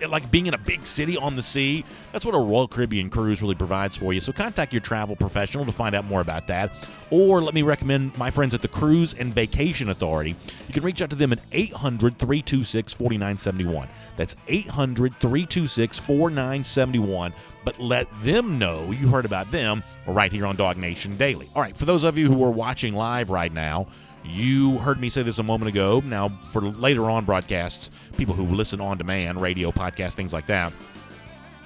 like being in a big city on the sea. That's what a Royal Caribbean cruise really provides for you. So contact your travel professional to find out more about that. Or let me recommend my friends at the Cruise and Vacation Authority. You can reach out to them at 800-326-4971. That's 800-326-4971. But let them know you heard about them right here on DawgNation Daily. All right, for those of you who are watching live right now, you heard me say this a moment ago. Now, for later on broadcasts, people who listen on demand, radio, podcast, things like that,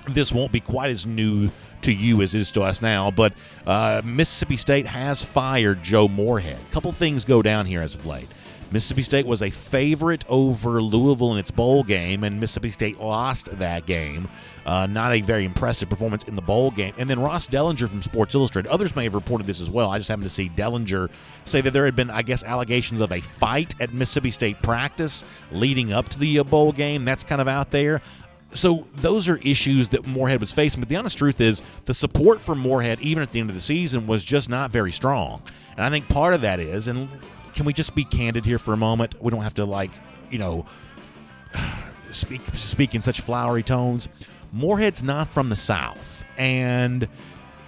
this won't be quite as new to you as it is to us now, but Mississippi State has fired Joe Moorhead. A couple things go down here as of late. Mississippi State was a favorite over Louisville in its bowl game, and Mississippi State lost that game. Not a very impressive performance in the bowl game. And then Ross Dellinger from Sports Illustrated, others may have reported this as well. I just happened to see Dellinger say that there had been, I guess, allegations of a fight at Mississippi State practice leading up to the bowl game. That's kind of out there. So those are issues that Moorhead was facing. But the honest truth is the support for Moorhead, even at the end of the season, was just not very strong. And I think part of that is, and can we just be candid here for a moment? We don't have to, speak in such flowery tones. Moorhead's not from the South. And,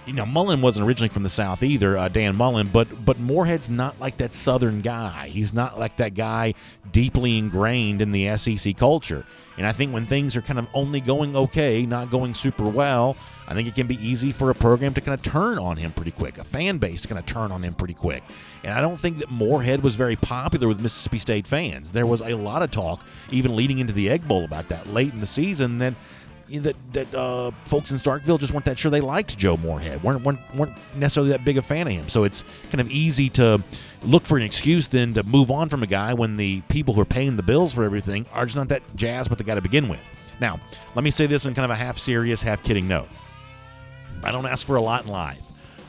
Mullen wasn't originally from the South either, Dan Mullen, but Moorhead's not like that Southern guy. He's not like that guy deeply ingrained in the SEC culture. And I think when things are kind of only going okay, not going super well, I think it can be easy for a program to kind of turn on him pretty quick, a fan base to kind of turn on him pretty quick. And I don't think that Moorhead was very popular with Mississippi State fans. There was a lot of talk, even leading into the Egg Bowl, about that late in the season, that folks in Starkville just weren't that sure they liked Joe Moorhead, weren't necessarily that big a fan of him. So it's kind of easy to look for an excuse then to move on from a guy when the people who are paying the bills for everything are just not that jazzed with the guy to begin with. Now, let me say this in kind of a half-serious, half-kidding note. I don't ask for a lot in life,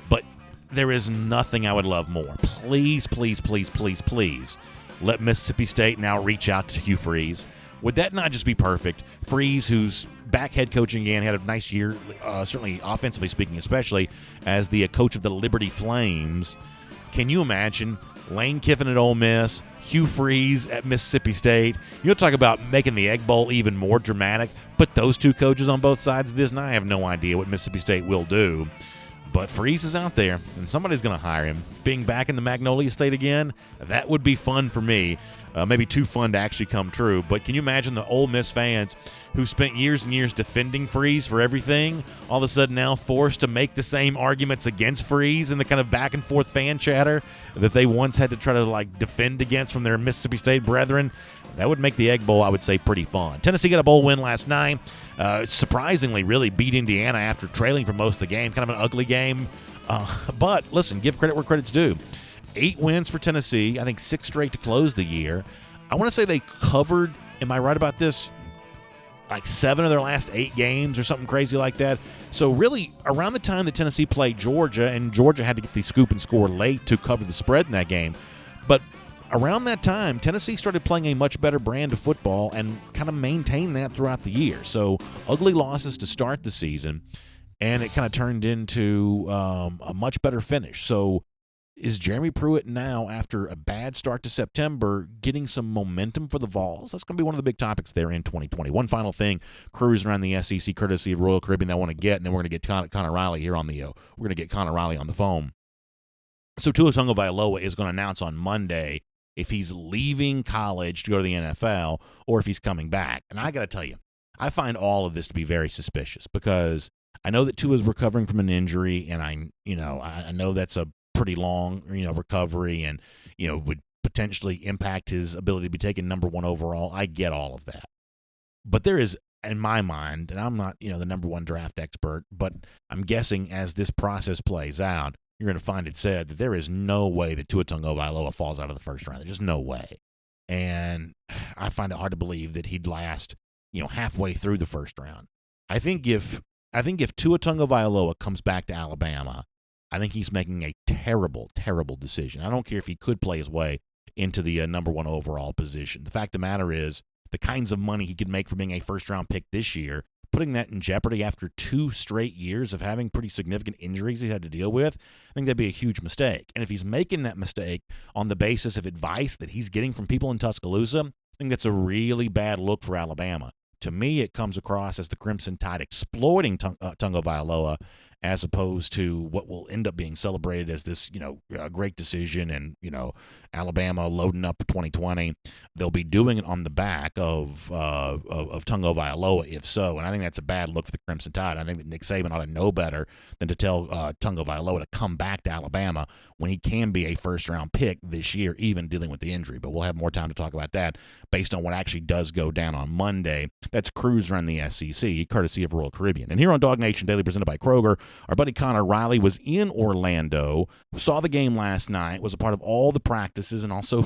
but there is nothing I would love more. Please, please, please, please, please let Mississippi State now reach out to Hugh Freeze. Would that not just be perfect? Freeze, who's back head coaching again, had a nice year, certainly offensively speaking, especially as the coach of the Liberty Flames. Can you imagine Lane Kiffin at Ole Miss, Hugh Freeze at Mississippi State? You'll talk about making the Egg Bowl even more dramatic. Put those two coaches on both sides of this, and I have no idea what Mississippi State will do. But Freeze is out there, and somebody's going to hire him. Being back in the Magnolia State again, that would be fun for me. Maybe too fun to actually come true. But can you imagine the Ole Miss fans who spent years and years defending Freeze for everything, all of a sudden now forced to make the same arguments against Freeze and the kind of back-and-forth fan chatter that they once had to try to defend against from their Mississippi State brethren? That would make the Egg Bowl, I would say, pretty fun. Tennessee got a bowl win last night. Surprisingly, really beat Indiana after trailing for most of the game. Kind of an ugly game. But, listen, give credit where credit's due. 8 wins for Tennessee. I think 6 straight to close the year. I want to say they covered, am I right about this, 7 of their last 8 games or something crazy like that. So really, around the time that Tennessee played Georgia, and Georgia had to get the scoop and score late to cover the spread in that game, but around that time, Tennessee started playing a much better brand of football and kind of maintained that throughout the year. So ugly losses to start the season. and it kind of turned into a much better finish. So is Jeremy Pruitt now, after a bad start to September, getting some momentum for the Vols? That's going to be one of the big topics there in 2020. One final thing, cruising around the SEC, courtesy of Royal Caribbean, that I want to get, and then we're going to get Connor Riley here on the we're going to get Connor Riley on the phone. So Tua Tagovailoa is going to announce on Monday if he's leaving college to go to the NFL or if he's coming back. And I got to tell you, I find all of this to be very suspicious because I know that Tua's recovering from an injury, and I know that's a pretty long, recovery, and, would potentially impact his ability to be taken number 1 overall. I get all of that. But there is, in my mind, and I'm not, the number 1 draft expert, but I'm guessing as this process plays out, you're going to find it said that there is no way that Tua Tagovailoa falls out of the first round. There's just no way. And I find it hard to believe that he'd last, halfway through the first round. I think if Tua Tagovailoa comes back to Alabama, I think he's making a terrible, terrible decision. I don't care if he could play his way into the number 1 overall position. The fact of the matter is, the kinds of money he could make for being a first-round pick this year, putting that in jeopardy after 2 straight years of having pretty significant injuries he had to deal with, I think that'd be a huge mistake. And if he's making that mistake on the basis of advice that he's getting from people in Tuscaloosa, I think that's a really bad look for Alabama. To me, it comes across as the Crimson Tide exploiting Tagovailoa as opposed to what will end up being celebrated as this, great decision and, Alabama loading up for 2020. They'll be doing it on the back of Tagovailoa, if so, and I think that's a bad look for the Crimson Tide. I think that Nick Saban ought to know better than to tell Tagovailoa to come back to Alabama when he can be a first-round pick this year, even dealing with the injury. But we'll have more time to talk about that based on what actually does go down on Monday. That's Cruise around the SEC, courtesy of Royal Caribbean. And here on DawgNation Daily, presented by Kroger, our buddy Connor Riley was in Orlando, saw the game last night, was a part of all the practices, and also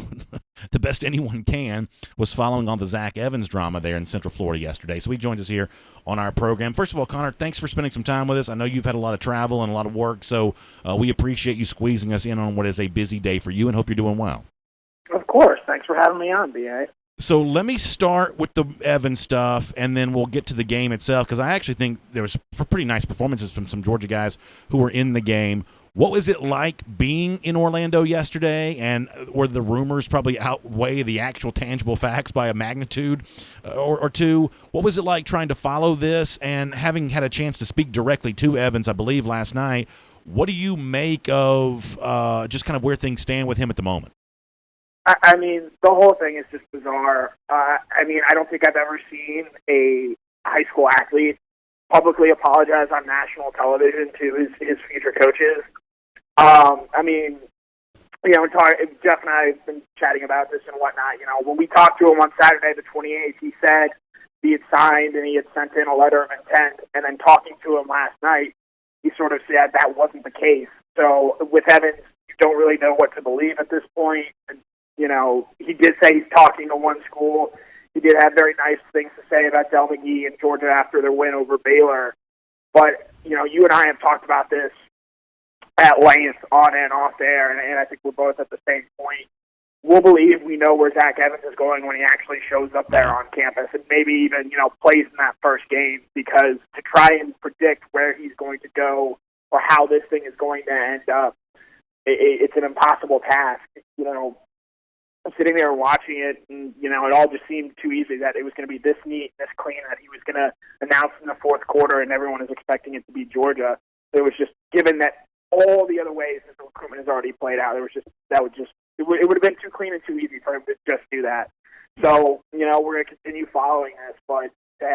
the best anyone can was following on the Zach Evans drama there in Central Florida yesterday. So he joins us here on our program. First of all, Connor, thanks for spending some time with us. I know you've had a lot of travel and a lot of work, so we appreciate you squeezing us in on what is a busy day for you, and hope you're doing well. Of course. Thanks for having me on, B.A. So let me start with the Evans stuff, and then we'll get to the game itself, because I actually think there was pretty nice performances from some Georgia guys who were in the game. What was it like being in Orlando yesterday, and were the rumors probably outweigh the actual tangible facts by a magnitude or two? What was it like trying to follow this and having had a chance to speak directly to Evans, I believe, last night? What do you make of just kind of where things stand with him at the moment? I mean, the whole thing is just bizarre. I don't think I've ever seen a high school athlete publicly apologize on national television to his future coaches. Jeff and I have been chatting about this and whatnot. When we talked to him on Saturday the 28th, he said he had signed and he had sent in a letter of intent. And then talking to him last night, he sort of said that wasn't the case. So with Evans, you don't really know what to believe at this point. And, he did say he's talking to one school. He did have very nice things to say about Del McGee and Georgia after their win over Baylor. But, you and I have talked about this at length on and off air, and I think we're both at the same point. We'll believe we know where Zach Evans is going when he actually shows up there on campus and maybe even, plays in that first game, because to try and predict where he's going to go or how this thing is going to end up, it's an impossible task. I'm sitting there watching it, and, it all just seemed too easy that it was going to be this neat, this clean, that he was going to announce in the fourth quarter, and everyone is expecting it to be Georgia. It was just, given that all the other ways that the recruitment has already played out, it would have been too clean and too easy for him to just do that. So, we're going to continue following this, but to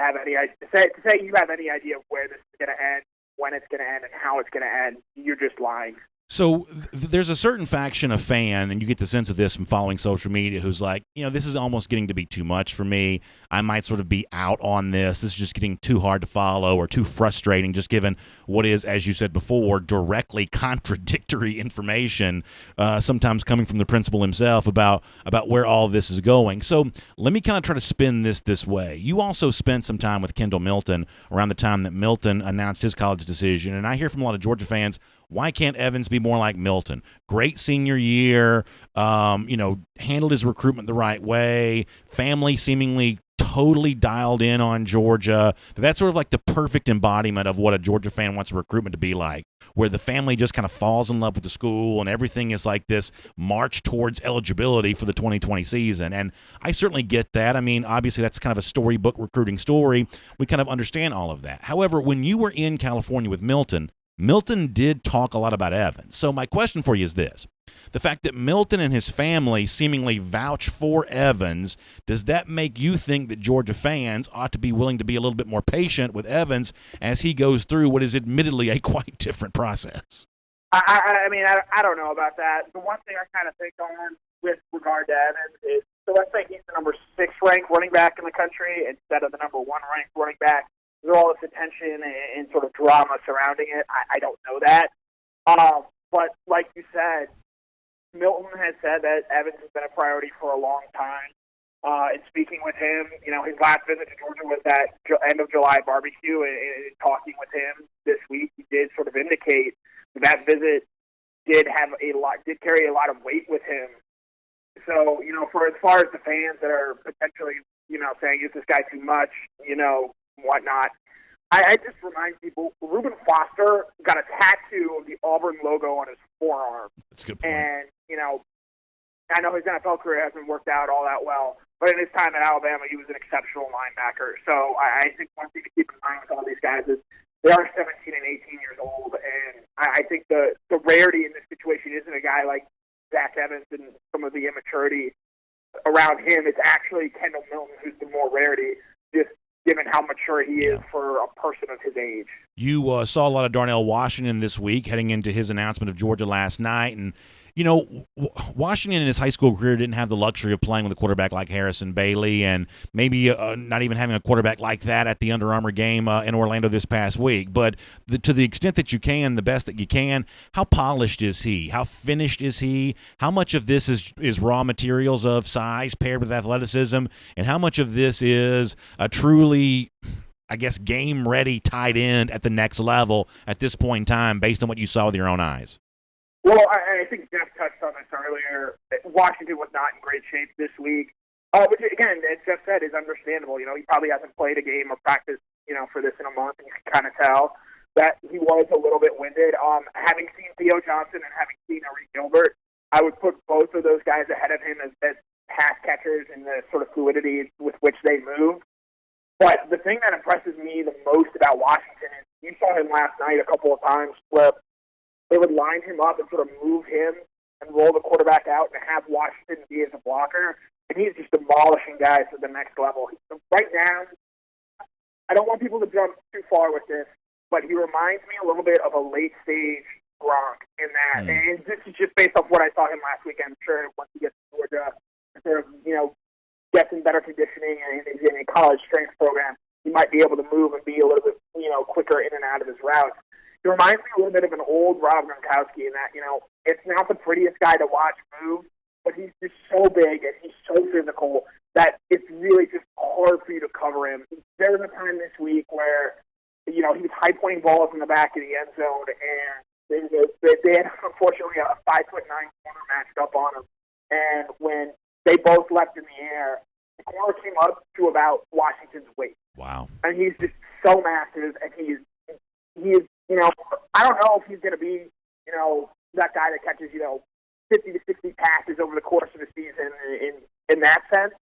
say you have any idea of where this is going to end, when it's going to end, and how it's going to end, you're just lying. So there's a certain faction of fan, and you get the sense of this from following social media, who's like, this is almost getting to be too much for me. I might sort of be out on this. This is just getting too hard to follow or too frustrating, just given what is, as you said before, directly contradictory information, sometimes coming from the principal himself about where all of this is going. So let me kind of try to spin this way. You also spent some time with Kendall Milton around the time that Milton announced his college decision, and I hear from a lot of Georgia fans, why can't Evans be more like Milton? Great senior year, handled his recruitment the right way, family seemingly totally dialed in on Georgia. That's sort of like the perfect embodiment of what a Georgia fan wants a recruitment to be like, where the family just kind of falls in love with the school and everything is like this march towards eligibility for the 2020 season. And I certainly get that. I mean, obviously that's kind of a storybook recruiting story. We kind of understand all of that. However, when you were in California with Milton did talk a lot about Evans. So my question for you is this. The fact that Milton and his family seemingly vouch for Evans, does that make you think that Georgia fans ought to be willing to be a little bit more patient with Evans as he goes through what is admittedly a quite different process? I mean, I don't know about that. The one thing I kind of think on with regard to Evans is, so let's say he's the number 6 ranked running back in the country instead of the number 1 ranked running back. There's all this attention and sort of drama surrounding it. I don't know that. But like you said, Milton has said that Evans has been a priority for a long time. And speaking with him, his last visit to Georgia was that end of July barbecue, and talking with him this week, he did sort of indicate that visit did carry a lot of weight with him. So, for as far as the fans that are potentially, saying, is this guy too much, whatnot, I just remind people, Reuben Foster got a tattoo of the Auburn logo on his forearm. That's a good point. And, I know his NFL career hasn't worked out all that well, but in his time at Alabama, he was an exceptional linebacker. So I think one thing to keep in mind with all these guys is they are 17 and 18 years old, and I think the rarity in this situation isn't a guy like Zach Evans and some of the immaturity around him. It's actually Kendall Milton who's the more rarity, just given how mature he is for a person of his age. You saw a lot of Darnell Washington this week heading into his announcement of Georgia last night, and Washington in his high school career didn't have the luxury of playing with a quarterback like Harrison Bailey, and maybe not even having a quarterback like that at the Under Armour game in Orlando this past week. But to the extent that you can, the best that you can, how polished is he? How finished is he? How much of this is raw materials of size paired with athleticism, and how much of this is a truly, I guess, game-ready tight end at the next level at this point in time based on what you saw with your own eyes? Well, I think Jeff touched on this earlier. Washington was not in great shape this week, which, again, as Jeff said, is understandable. He probably hasn't played a game or practiced, for this in a month, and you can kind of tell that he was a little bit winded. Having seen Theo Johnson and having seen Ari Gilbert, I would put both of those guys ahead of him as pass catchers and the sort of fluidity with which they move. But the thing that impresses me the most about Washington is you saw him last night a couple of times where they would line him up and sort of move him and roll the quarterback out and have Washington be as a blocker. And he's just demolishing guys to the next level. Right now, I don't want people to jump too far with this, but he reminds me a little bit of a late-stage Gronk in that. And this is just based off what I saw him last weekend. I'm sure once he gets to Georgia, sort of, gets in better conditioning and is in a college strength program, he might be able to move and be a little bit, quicker in and out of his routes. It reminds me a little bit of an old Rob Gronkowski in that, it's not the prettiest guy to watch move, but he's just so big and he's so physical that it's really just hard for you to cover him. There was a time this week where, he was high-pointing balls in the back of the end zone, and they had, unfortunately, a 5'9" corner matched up on him. And when they both left in the air, the corner came up to about Washington's weight. Wow. And he's just so massive, and he is, I don't know if he's going to be, that guy that catches, 50 to 60 passes over the course of the season in that sense.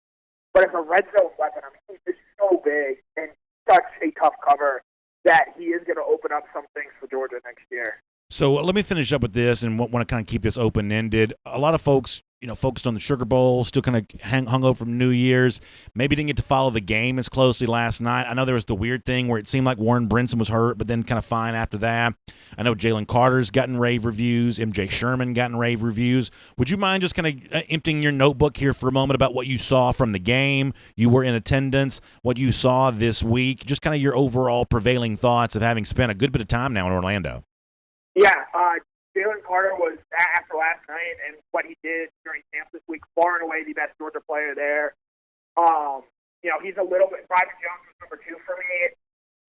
But as a red zone weapon, he's just so big and such a tough cover that he is going to open up some things for Georgia next year. So let me finish up with this and want to kind of keep this open-ended. A lot of folks, focused on the Sugar Bowl, still kind of hung over from New Year's. Maybe didn't get to follow the game as closely last night. I know there was the weird thing where it seemed like Warren Brinson was hurt, but then kind of fine after that. I know Jalen Carter's gotten rave reviews. MJ Sherman gotten rave reviews. Would you mind just kind of emptying your notebook here for a moment about what you saw from the game? You were in attendance, what you saw this week, just kind of your overall prevailing thoughts of having spent a good bit of time now in Orlando. Yeah, Jalen Carter was, after last night and what he did during camp this week, far and away the best Georgia player there. He's a little bit, Bryson Jones was number 2 for me.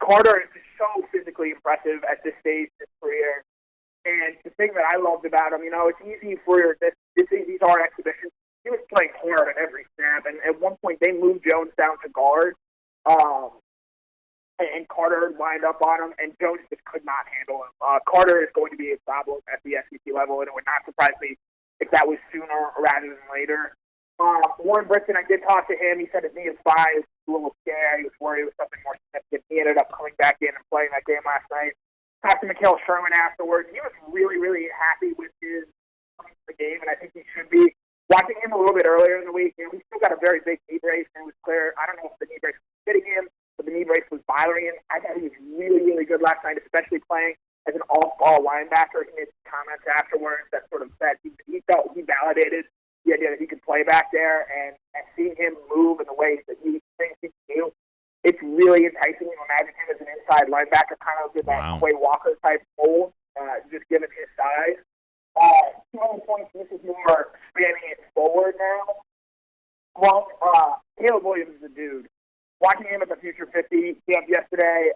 Carter is just so physically impressive at this stage in his career. And the thing that I loved about him, it's easy for these are exhibitions. he was playing hard at every snap. And at one point, they moved Jones down to guard, and Carter lined up on him, and Jones just could not handle him. Carter is going to be a problem at the SEC level, and it would not surprise me if that was sooner rather than later. Warren Briston, I did talk to him. He said his knee is fine. He was a little scared. He was worried it was something more significant. He ended up coming back in and playing that game last night. Talked to Mikhail Sherman afterwards. He was really, really happy with his the game, and I think he should be. Watching him a little bit earlier in the week, he still got a very big knee brace, and it was clear. I don't know if the knee brace was hitting him, but the knee brace was bothering him. I thought he was really, really good last night, especially playing as an all-ball linebacker. He made some comments afterwards that sort of said he felt he validated the idea that he could play back there, and seeing him move in the ways that he thinks he can do, it's really enticing to imagine him as an inside linebacker, kind of with that Quay Walker type mold, just given his size. 2 other points, this is more spanning it forward now. One, Caleb Williams is a dude. Watching him at the Future 50 camp yesterday,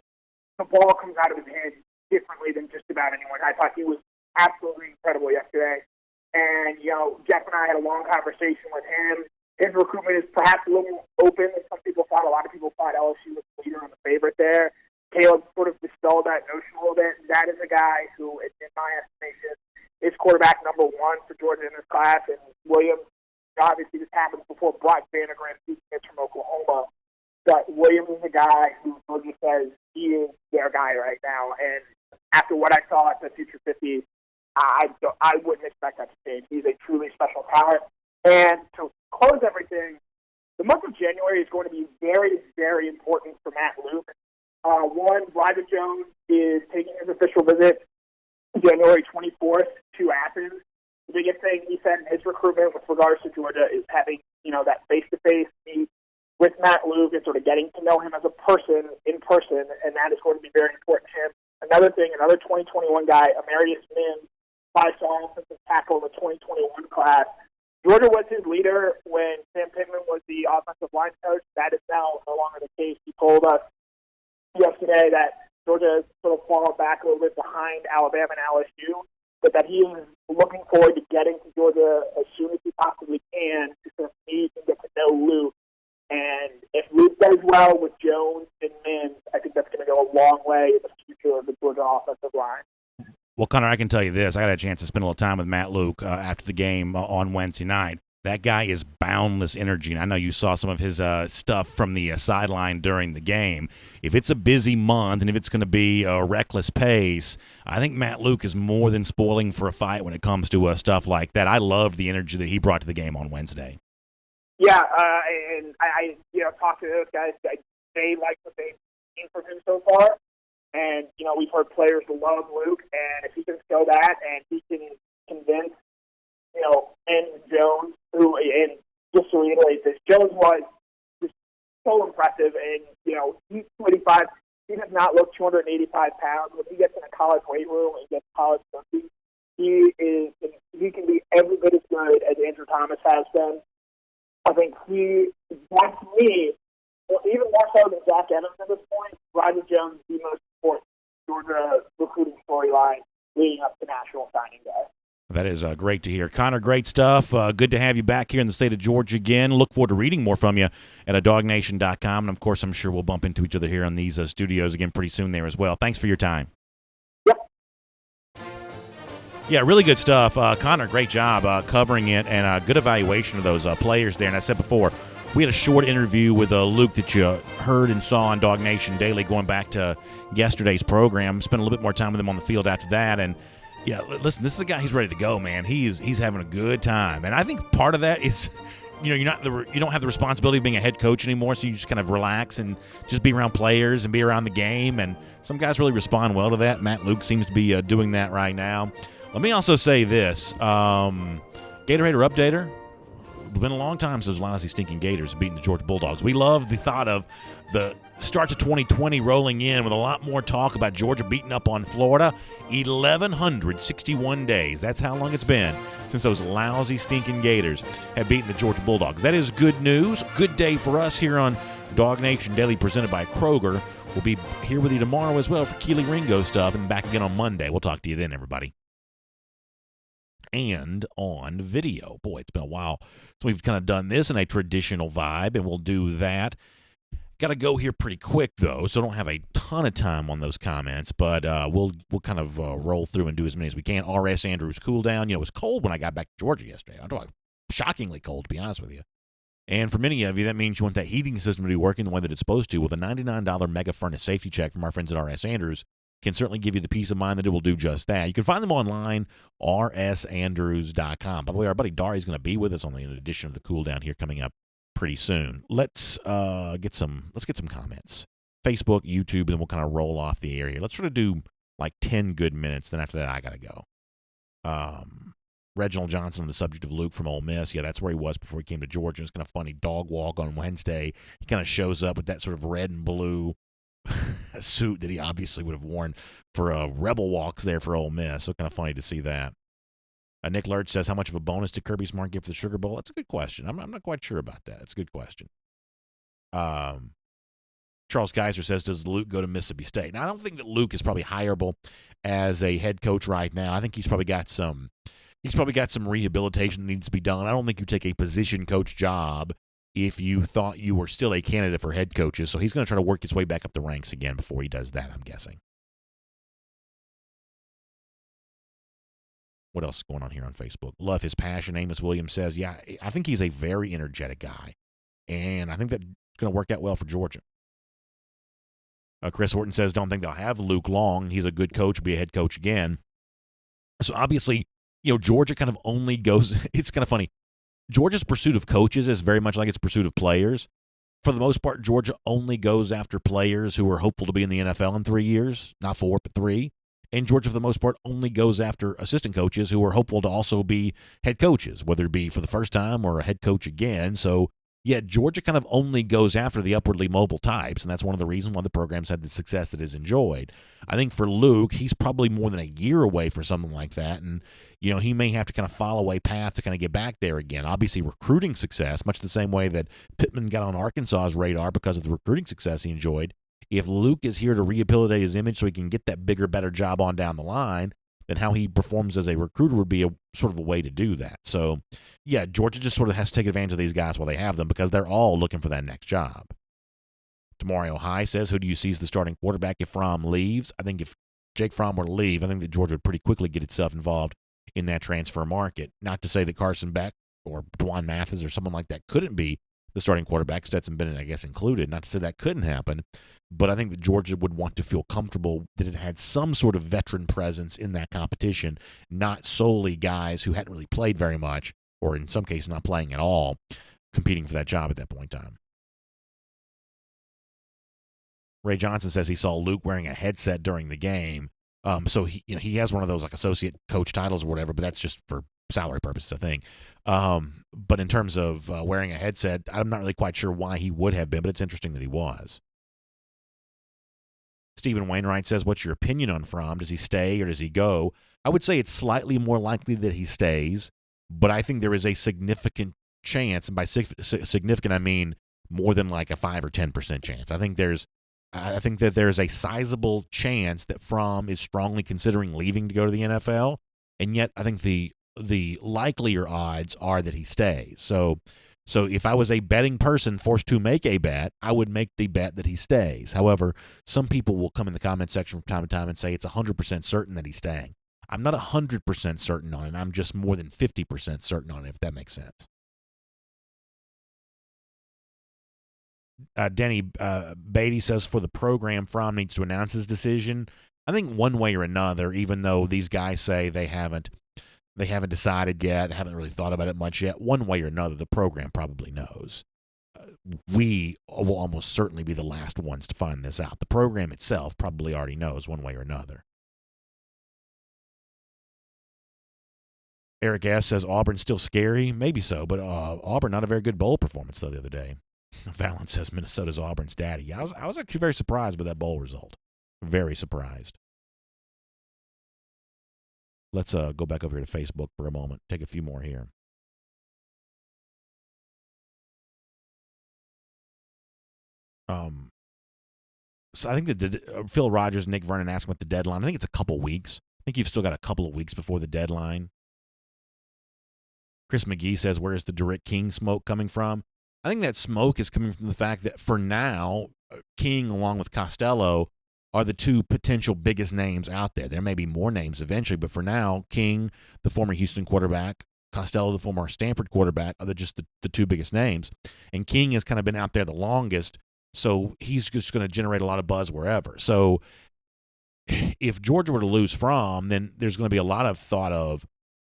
the ball comes out of his head differently than just about anyone. I thought he was absolutely incredible yesterday. And, Jeff and I had a long conversation with him. His recruitment is perhaps a little more open than some people thought. A lot of people thought LSU was the leader and the favorite there. Caleb sort of dispelled that notion a little bit. That is a guy who, in my estimation, is quarterback number 1 for Georgia in this class. And Williams, obviously this happened before Brock Vandegrift, who's from Oklahoma. But Williams is a guy who Georgia says he is their guy right now. And after what I saw at the Future 50, I wouldn't expect that to change. He's a truly special talent. And to close everything, the month of January is going to be very, very important for Matt Luke. One, Broderick Jones is taking his official visit January 24th to Athens. The biggest thing he said in his recruitment with regards to Georgia is having, that face-to-face meet with Matt Luke and sort of getting to know him as a person in person, and that is going to be very important to him. Another thing, another 2021 guy, Amarius Mims, 5-star offensive tackle in the 2021 class. Georgia was his leader when Sam Pittman was the offensive line coach. That is now no longer the case. He told us yesterday that Georgia has sort of fallen back a little bit behind Alabama and LSU, but that he is looking forward to getting to Georgia as soon as he possibly can to sort of meet and get to know Luke. And if Luke does well with Jones and Mims, I think that's going to go a long way in the future of the Georgia offensive line. Well, Connor, I can tell you this. I got a chance to spend a little time with Matt Luke after the game on Wednesday night. That guy is boundless energy, and I know you saw some of his stuff from the sideline during the game. If it's a busy month and if it's going to be a reckless pace, I think Matt Luke is more than spoiling for a fight when it comes to stuff like that. I loved the energy that he brought to the game on Wednesday. Yeah, and I talked to those guys. They like what they've seen from him so far. And, we've heard players love Luke, and if he can show that and he can convince, and Jones, and just to reiterate this, Jones was just so impressive, and, he's 285. He does not look 285 pounds. When he gets in a college weight room and gets college coaching, he can be every bit as good as Andrew Thomas has been. I think that's me, even more so than Zach Evans at this point, Roger Jones is the most important Georgia recruiting storyline leading up to National Signing Day. That is great to hear. Connor, great stuff. Good to have you back here in the state of Georgia again. Look forward to reading more from you at DawgNation.com. And, of course, I'm sure we'll bump into each other here on these studios again pretty soon there as well. Thanks for your time. Yep. Yeah, really good stuff. Connor, great job covering it and a good evaluation of those players there. And I said before, we had a short interview with Luke that you heard and saw on DawgNation Daily going back to yesterday's program. Spent a little bit more time with him on the field after that. And, yeah, listen, this is a guy who's ready to go, man. He's having a good time. And I think part of that is, you don't have the responsibility of being a head coach anymore, so you just kind of relax and just be around players and be around the game. And some guys really respond well to that. Matt Luke seems to be doing that right now. Let me also say this. Gatorade Updater. It's been a long time since those lousy stinking Gators beating the Georgia Bulldogs. We love the thought of the start to 2020 rolling in with a lot more talk about Georgia beating up on Florida. 1,161 days. That's how long it's been since those lousy stinking Gators have beaten the Georgia Bulldogs. That is good news. Good day for us here on DawgNation Daily presented by Kroger. We'll be here with you tomorrow as well for Keely Ringo stuff and back again on Monday. We'll talk to you then, everybody. and on video. Boy, it's been a while. So we've kind of done this in a traditional vibe, and we'll do that. Got to go here pretty quick, though, so I don't have a ton of time on those comments, but we'll kind of roll through and do as many as we can. R.S. Andrews cool down. It was cold when I got back to Georgia yesterday. I'm talking shockingly cold, to be honest with you. And for many of you, that means you want that heating system to be working the way that it's supposed to. With a $99 mega furnace safety check from our friends at R.S. Andrews, can certainly give you the peace of mind that it will do just that. You can find them online, rsandrews.com. By the way, our buddy Dari is going to be with us on the edition of the cool down here coming up pretty soon. Let's get some comments. Facebook, YouTube, and then we'll kind of roll off the air here. Let's sort of do like 10 good minutes. Then after that, I got to go. Reginald Johnson on the subject of Luke from Ole Miss. Yeah, that's where he was before he came to Georgia. It's kind of funny. Dog walk on Wednesday. He kind of shows up with that sort of red and blue suit that he obviously would have worn for Rebel walks there for Ole Miss. So kind of funny to see that. Nick Lurch says, how much of a bonus did Kirby Smart get for the Sugar Bowl? That's a good question. I'm not quite sure about that. It's a good question. Charles Geiser says, does Luke go to Mississippi State? Now, I don't think that Luke is probably hireable as a head coach right now. I think he's probably got some rehabilitation that needs to be done. I don't think you take a position coach job if you thought you were still a candidate for head coaches. So he's going to try to work his way back up the ranks again before he does that, I'm guessing. What else is going on here on Facebook? Love his passion. Amos Williams says, yeah, I think he's a very energetic guy. And I think that's going to work out well for Georgia. Chris Horton says, don't think they'll have Luke long. He's a good coach, will be a head coach again. So obviously, Georgia kind of only goes, it's kind of funny. Georgia's pursuit of coaches is very much like its pursuit of players. For the most part, Georgia only goes after players who are hopeful to be in the NFL in 3 years, not 4, but 3. And Georgia, for the most part, only goes after assistant coaches who are hopeful to also be head coaches, whether it be for the first time or a head coach again. So, yeah, Georgia kind of only goes after the upwardly mobile types, and that's one of the reasons why the program's had the success that it's enjoyed. I think for Luke, he's probably more than a year away from something like that, and he may have to kind of follow a path to kind of get back there again. Obviously, recruiting success, much the same way that Pittman got on Arkansas's radar because of the recruiting success he enjoyed. If Luke is here to rehabilitate his image so he can get that bigger, better job on down the line, then how he performs as a recruiter would be a sort of a way to do that. So, yeah, Georgia just sort of has to take advantage of these guys while they have them because they're all looking for that next job. Demario High says, who do you see as the starting quarterback if Fromm leaves? I think if Jake Fromm were to leave, I think that Georgia would pretty quickly get itself involved in that transfer market. Not to say that Carson Beck or Dwan Mathis or someone like that couldn't be the starting quarterback. Stetson Bennett, I guess, included. Not to say that couldn't happen, but I think that Georgia would want to feel comfortable that it had some sort of veteran presence in that competition, not solely guys who hadn't really played very much, or in some cases not playing at all, competing for that job at that point in time. Ray Johnson says he saw Luke wearing a headset during the game. So he has one of those like associate coach titles or whatever, but that's just for salary purposes, I think. But in terms of wearing a headset, I'm not really quite sure why he would have been, but it's interesting that he was. Stephen Wainwright says, what's your opinion on Fromm? Does he stay or does he go? I would say it's slightly more likely that he stays, but I think there is a significant chance, and by significant I mean more than like a 5 or 10% chance. I think that there's a sizable chance that Fromm is strongly considering leaving to go to the NFL, and yet I think the likelier odds are that he stays. So if I was a betting person forced to make a bet, I would make the bet that he stays. However, some people will come in the comment section from time to time and say it's 100% certain that he's staying. I'm not 100% certain on it. I'm just more than 50% certain on it, if that makes sense. Denny Beatty says, for the program, Fromm needs to announce his decision. I think one way or another, even though these guys say they haven't decided yet, they haven't really thought about it much yet, one way or another, the program probably knows. We will almost certainly be the last ones to find this out. The program itself probably already knows one way or another. Eric S. says, Auburn's still scary. Maybe so, but Auburn not a very good bowl performance, though, the other day. Fallon says Minnesota's Auburn's daddy. I was actually very surprised by that bowl result. Very surprised. Let's go back over here to Facebook for a moment. Take a few more here. So I think that Phil Rogers and Nick Vernon asked about the deadline. I think it's a couple weeks. I think you've still got a couple of weeks before the deadline. Chris McGee says, where's the direct King smoke coming from? I think that smoke is coming from the fact that for now, King along with Costello are the two potential biggest names out there. There may be more names eventually, but for now, King, the former Houston quarterback, Costello, the former Stanford quarterback, are just the two biggest names. And King has kind of been out there the longest, so he's just going to generate a lot of buzz wherever. So if Georgia were to lose Fromm, then there's going to be a lot of thought of,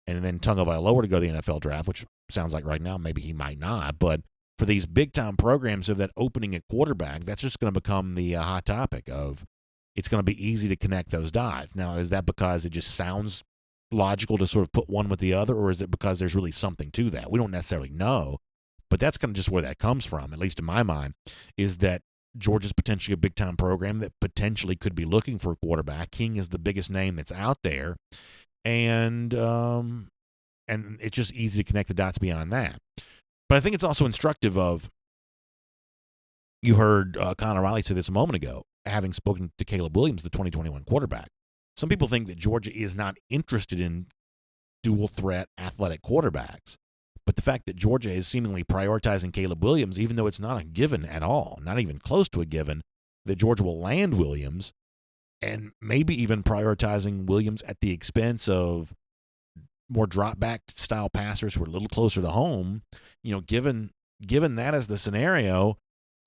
and then Tagovailoa to go to the NFL draft, which sounds like right now maybe he might not, but for these big-time programs of that opening at quarterback, that's just going to become the hot topic of it's going to be easy to connect those dots. Now, is that because it just sounds logical to sort of put one with the other, or is it because there's really something to that? We don't necessarily know, but that's kind of just where that comes from, at least in my mind, is that Georgia's potentially a big-time program that potentially could be looking for a quarterback. King is the biggest name that's out there, and it's just easy to connect the dots beyond that. But I think it's also instructive of, you heard Connor Riley say this a moment ago, having spoken to Caleb Williams, the 2021 quarterback. Some people think that Georgia is not interested in dual-threat athletic quarterbacks. But the fact that Georgia is seemingly prioritizing Caleb Williams, even though it's not a given at all, not even close to a given, that Georgia will land Williams, and maybe even prioritizing Williams at the expense of more drop-back style passers who are a little closer to home, given that as the scenario,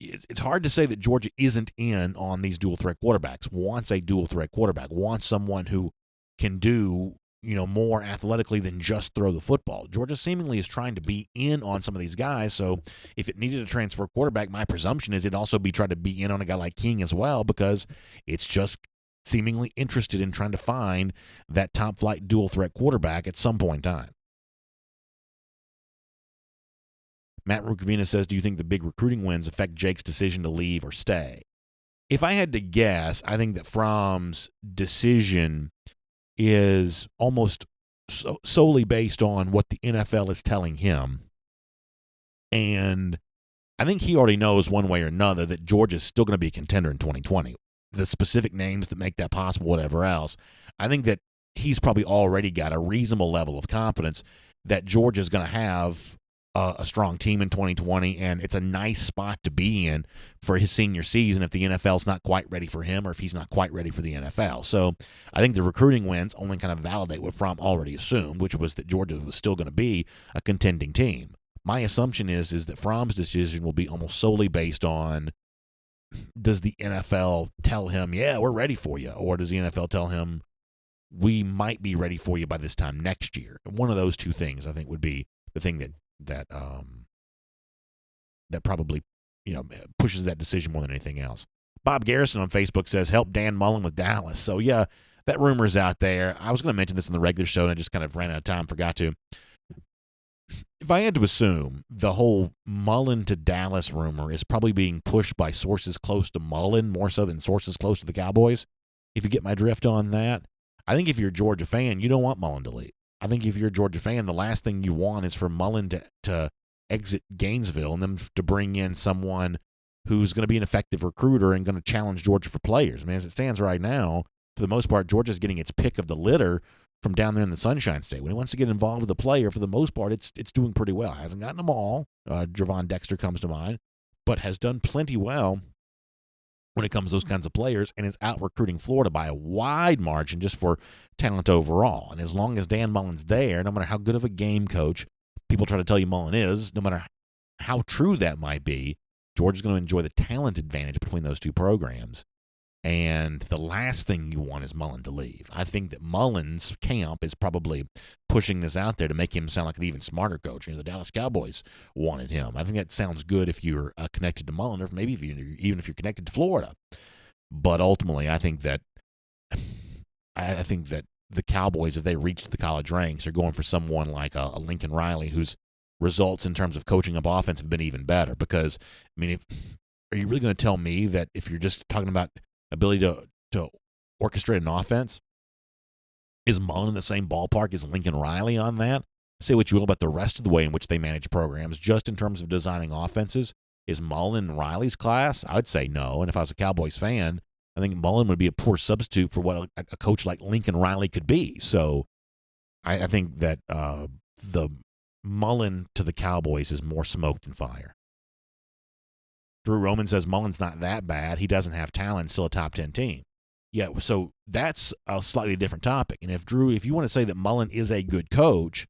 it's hard to say that Georgia isn't in on these dual-threat quarterbacks, wants a dual-threat quarterback, wants someone who can do more athletically than just throw the football. Georgia seemingly is trying to be in on some of these guys, so if it needed a transfer quarterback, my presumption is it'd also be trying to be in on a guy like King as well, because it's just seemingly interested in trying to find that top-flight dual-threat quarterback at some point in time. Matt Rukavina says, do you think the big recruiting wins affect Jake's decision to leave or stay? If I had to guess, I think that Fromm's decision is almost solely based on what the NFL is telling him. And I think he already knows one way or another that Georgia's still going to be a contender in 2020. The specific names that make that possible, whatever else, I think that he's probably already got a reasonable level of confidence that Georgia's going to have a strong team in 2020, and it's a nice spot to be in for his senior season if the NFL's not quite ready for him or if he's not quite ready for the NFL. So I think the recruiting wins only kind of validate what Fromm already assumed, which was that Georgia was still going to be a contending team. My assumption is that Fromm's decision will be almost solely based on, does the NFL tell him, yeah, we're ready for you, or does the NFL tell him, we might be ready for you by this time next year? One of those two things, I think, would be the thing that probably pushes that decision more than anything else. Bob Garrison on Facebook says, help Dan Mullen with Dallas. So yeah, that rumor's out there. I was going to mention this in the regular show and I just kind of ran out of time, forgot to. If I had to assume, the whole Mullen to Dallas rumor is probably being pushed by sources close to Mullen more so than sources close to the Cowboys. If you get my drift on that, I think if you're a Georgia fan, you don't want Mullen to leave. I think if you're a Georgia fan, the last thing you want is for Mullen to exit Gainesville and then to bring in someone who's going to be an effective recruiter and going to challenge Georgia for players. I mean, as it stands right now, for the most part, Georgia's getting its pick of the litter from down there in the Sunshine State. When it wants to get involved with a player, for the most part, it's doing pretty well. Hasn't gotten them all. Javon Dexter comes to mind, but has done plenty well when it comes to those kinds of players, and is out recruiting Florida by a wide margin just for talent overall. And as long as Dan Mullen's there, no matter how good of a game coach people try to tell you Mullen is, no matter how true that might be, Georgia's going to enjoy the talent advantage between those two programs. And the last thing you want is Mullen to leave. I think that Mullen's camp is probably pushing this out there to make him sound like an even smarter coach. The Dallas Cowboys wanted him. I think that sounds good if you're connected to Mullen, or maybe even if you're connected to Florida. But ultimately, I think that the Cowboys, if they reach the college ranks, are going for someone like a Lincoln Riley, whose results in terms of coaching up offense have been even better. Because, I mean, are you really going to tell me that if you're just talking about ability to orchestrate an offense, is Mullen in the same ballpark as Lincoln Riley on that? Say what you will about the rest of the way in which they manage programs, just in terms of designing offenses, is Mullen Riley's class? I would say no. And if I was a Cowboys fan, I think Mullen would be a poor substitute for what a coach like Lincoln Riley could be. So I think that the Mullen to the Cowboys is more smoke than fire. Drew Roman says Mullen's not that bad. He doesn't have talent, still a top 10 team. Yeah, so that's a slightly different topic. And if you want to say that Mullen is a good coach,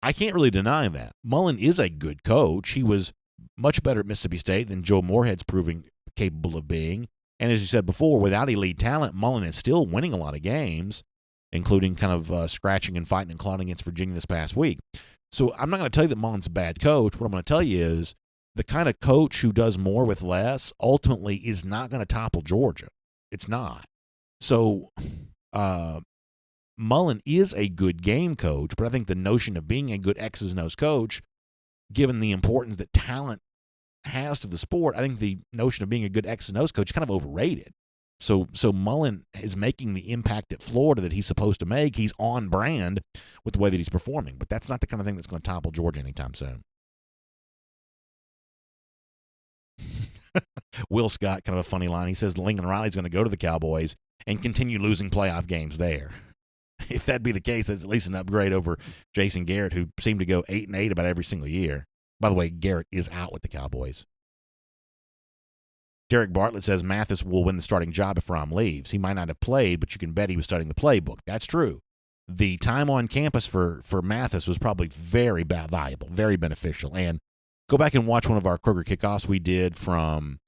I can't really deny that. Mullen is a good coach. He was much better at Mississippi State than Joe Moorhead's proving capable of being. And as you said before, without elite talent, Mullen is still winning a lot of games, including kind of scratching and fighting and clawing against Virginia this past week. So I'm not going to tell you that Mullen's a bad coach. What I'm going to tell you is the kind of coach who does more with less ultimately is not going to topple Georgia. It's not. So Mullen is a good game coach, but I think the notion of being a good X's and O's coach, given the importance that talent has to the sport, I think the notion of being a good X's and O's coach is kind of overrated. So Mullen is making the impact at Florida that he's supposed to make. He's on brand with the way that he's performing, but that's not the kind of thing that's going to topple Georgia anytime soon. Will Scott, kind of a funny line. He says Lincoln Riley's going to go to the Cowboys and continue losing playoff games there. If that be the case, that's at least an upgrade over Jason Garrett, who seemed to go 8-8 about every single year. By the way, Garrett is out with the Cowboys. Derek Bartlett says Mathis will win the starting job if Rom leaves. He might not have played, but you can bet he was studying the playbook. That's true. The time on campus for Mathis was probably very valuable, very beneficial. And go back and watch one of our Kroger kickoffs we did from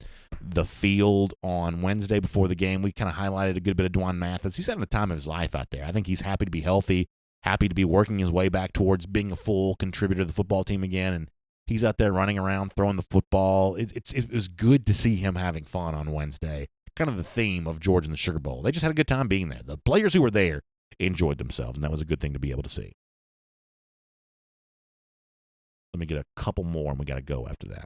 the field on Wednesday before the game. We kind of highlighted a good bit of Dwan Mathis. He's having the time of his life out there. I think he's happy to be healthy, happy to be working his way back towards being a full contributor to the football team again. And he's out there running around, throwing the football. It was good to see him having fun on Wednesday. Kind of the theme of Georgia and the Sugar Bowl. They just had a good time being there. The players who were there enjoyed themselves, and that was a good thing to be able to see. Let me get a couple more, and we got to go after that.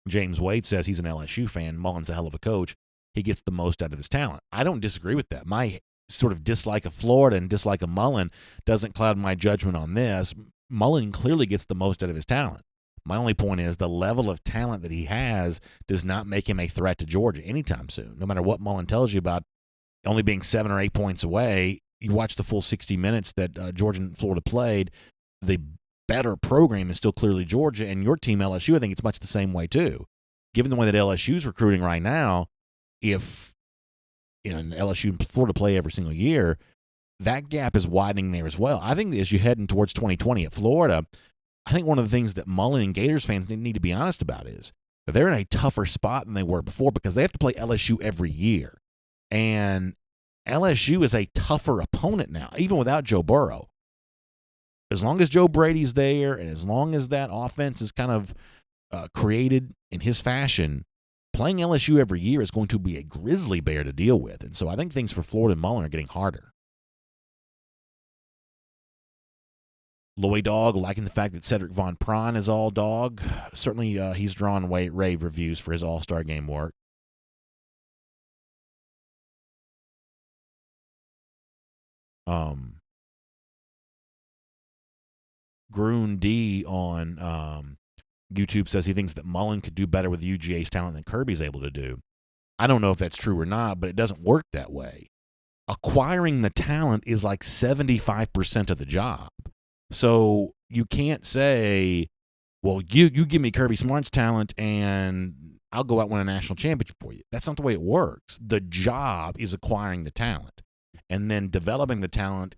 James Wade says he's an LSU fan. Mullen's a hell of a coach. He gets the most out of his talent. I don't disagree with that. My sort of dislike of Florida and dislike of Mullen doesn't cloud my judgment on this. Mullen clearly gets the most out of his talent. My only point is the level of talent that he has does not make him a threat to Georgia anytime soon. No matter what Mullen tells you about only being 7 or 8 points away, you watch the full 60 minutes that Georgia and Florida played, the better program is still clearly Georgia, and your team, LSU, I think it's much the same way too. Given the way that LSU's recruiting right now, if LSU and Florida play every single year, that gap is widening there as well. I think as you head in towards 2020 at Florida, I think one of the things that Mullen and Gators fans need to be honest about is that they're in a tougher spot than they were before because they have to play LSU every year. And LSU is a tougher opponent now, even without Joe Burrow. As long as Joe Brady's there and as long as that offense is kind of created in his fashion, playing LSU every year is going to be a grizzly bear to deal with. And so I think things for Florida and Mullen are getting harder. Lloyd Dog liking the fact that Cedric Von Pran is all dog. Certainly he's drawn rave reviews for his all-star game work. Groon D on YouTube says he thinks that Mullen could do better with UGA's talent than Kirby's able to do. I don't know if that's true or not, but it doesn't work that way. Acquiring the talent is like 75% of the job. So you can't say, well, you give me Kirby Smart's talent and I'll go out and win a national championship for you. That's not the way it works. The job is acquiring the talent. And then developing the talent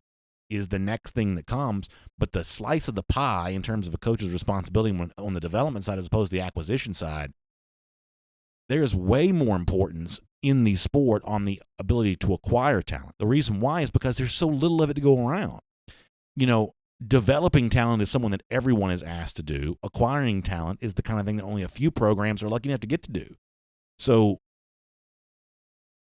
is the next thing that comes. But the slice of the pie in terms of a coach's responsibility on the development side as opposed to the acquisition side, there's way more importance in the sport on the ability to acquire talent. The reason why is because there's so little of it to go around. Developing talent is someone that everyone is asked to do. Acquiring talent is the kind of thing that only a few programs are lucky enough to get to do. So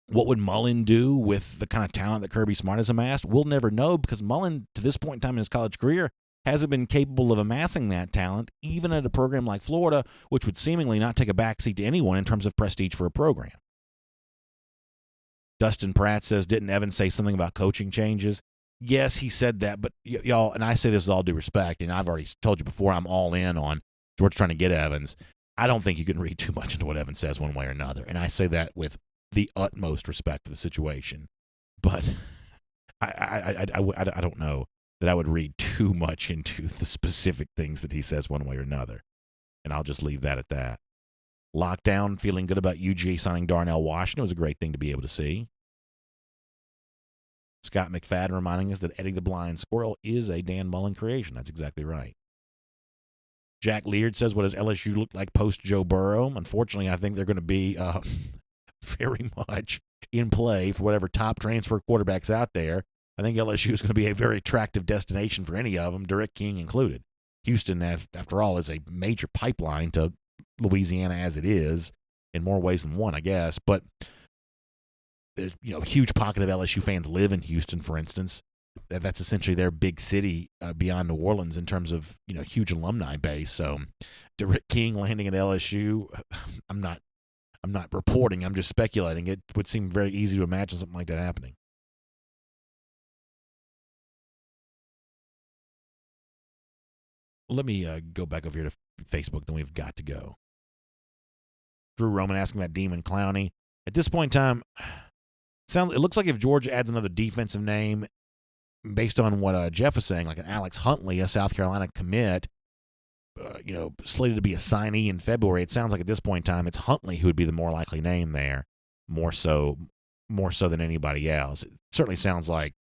what would Mullen do with the kind of talent that Kirby Smart has amassed? We'll never know because Mullen, to this point in time in his college career, hasn't been capable of amassing that talent, even at a program like Florida, which would seemingly not take a backseat to anyone in terms of prestige for a program. Dustin Pratt says, didn't Evans say something about coaching changes? Yes, he said that, but y'all, and I say this with all due respect, and I've already told you before, I'm all in on George trying to get Evans. I don't think you can read too much into what Evans says one way or another, and I say that with the utmost respect for the situation. But I don't know that I would read too much into the specific things that he says one way or another. And I'll just leave that at that. Lockdown, feeling good about UGA signing Darnell Washington was a great thing to be able to see. Scott McFadden reminding us that Eddie the Blind Squirrel is a Dan Mullen creation. That's exactly right. Jack Leard says, what does LSU look like post-Joe Burrow? Unfortunately, I think they're going to be very much in play for whatever top transfer quarterbacks out there. I think LSU is going to be a very attractive destination for any of them, Derek King included. Houston, after all, is a major pipeline to Louisiana as it is, in more ways than one, I guess. But there's a huge pocket of LSU fans live in Houston, for instance. That's essentially their big city beyond New Orleans in terms of huge alumni base. So Derek King landing at LSU, I'm not reporting. I'm just speculating. It would seem very easy to imagine something like that happening. Let me go back over here to Facebook. Then we've got to go. Drew Roman asking about Demon Clowney. At this point in time, it looks like if Georgia adds another defensive name, based on what Jeff was saying, like an Alex Huntley, a South Carolina commit, slated to be a signee in February, it sounds like at this point in time it's Huntley who would be the more likely name there, more so than anybody else. It certainly sounds like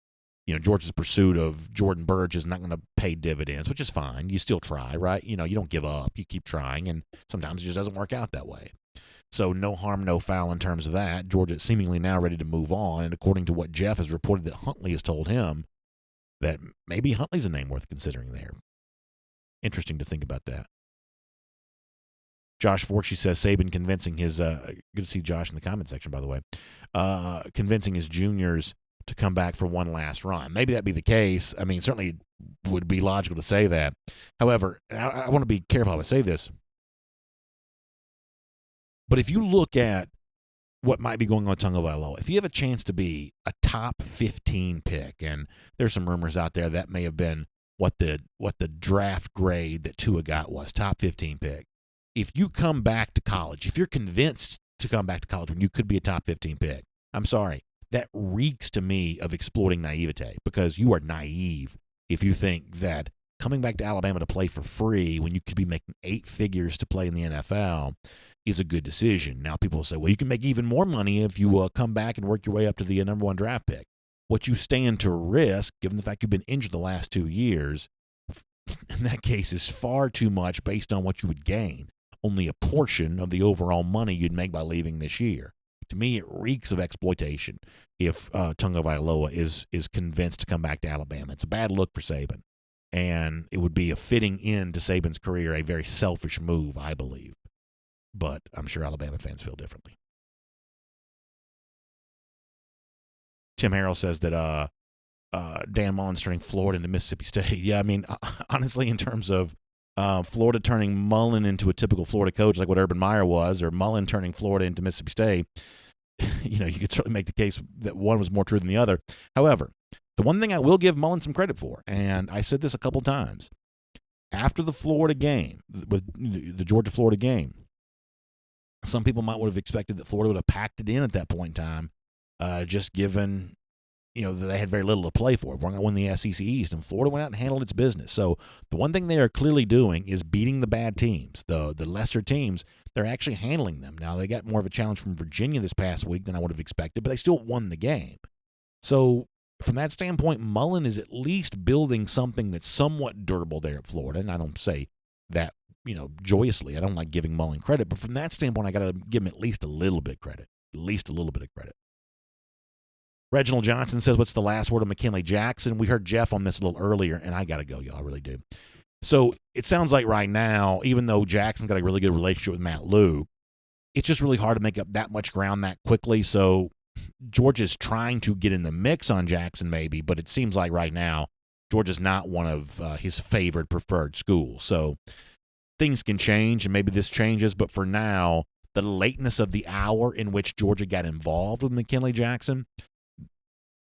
Georgia's pursuit of Jordan Burge is not going to pay dividends, which is fine. You still try, right? You don't give up. You keep trying, and sometimes it just doesn't work out that way. So no harm, no foul in terms of that. Georgia is seemingly now ready to move on, and according to what Jeff has reported that Huntley has told him, that maybe Huntley's a name worth considering there. Interesting to think about that. Josh Forksey says Saban convincing his good to see Josh in the comment section, by the way, convincing his juniors to come back for one last run. Maybe that'd be the case. I mean, certainly it would be logical to say that. However, I want to be careful how I say this. But if you look at what might be going on with Tagovailoa, if you have a chance to be a top 15 pick, and there's some rumors out there that may have been what the draft grade that Tua got was, top 15 pick. If you come back to college, if you're convinced to come back to college when you could be a top 15 pick, I'm sorry, that reeks to me of exploiting naivete, because you are naive if you think that coming back to Alabama to play for free when you could be making 8 figures to play in the NFL is a good decision. Now people will say, well, you can make even more money if you come back and work your way up to the number 1 draft pick. What you stand to risk, given the fact you've been injured the last 2 years, in that case is far too much based on what you would gain. Only a portion of the overall money you'd make by leaving this year. To me, it reeks of exploitation if Tagovailoa is convinced to come back to Alabama. It's a bad look for Saban, and it would be a fitting end to Saban's career, a very selfish move, I believe. But I'm sure Alabama fans feel differently. Tim Harrell says that Dan Mullen's turning Florida into Mississippi State. Yeah, I mean, honestly, in terms of Florida turning Mullen into a typical Florida coach like what Urban Meyer was, or Mullen turning Florida into Mississippi State, you could certainly make the case that one was more true than the other. However, the one thing I will give Mullen some credit for, and I said this a couple times, after the Florida game, with the Georgia-Florida game, some people might would have expected that Florida would have packed it in at that point in time, just given that they had very little to play for. We're going to win the SEC East, and Florida went out and handled its business. So the one thing they are clearly doing is beating the bad teams, the lesser teams. They're actually handling them. Now, they got more of a challenge from Virginia this past week than I would have expected, but they still won the game. So from that standpoint, Mullen is at least building something that's somewhat durable there at Florida, and I don't say that joyously. I don't like giving Mullen credit, but from that standpoint, I got to give him at least a little bit of credit. Reginald Johnson says, what's the last word of McKinley Jackson? We heard Jeff on this a little earlier, and I got to go, y'all. I really do. So it sounds like right now, even though Jackson's got a really good relationship with Matt Luke, it's just really hard to make up that much ground that quickly. So Georgia's trying to get in the mix on Jackson maybe, but it seems like right now Georgia's not one of his favored preferred schools. So things can change, and maybe this changes, but for now, the lateness of the hour in which Georgia got involved with McKinley Jackson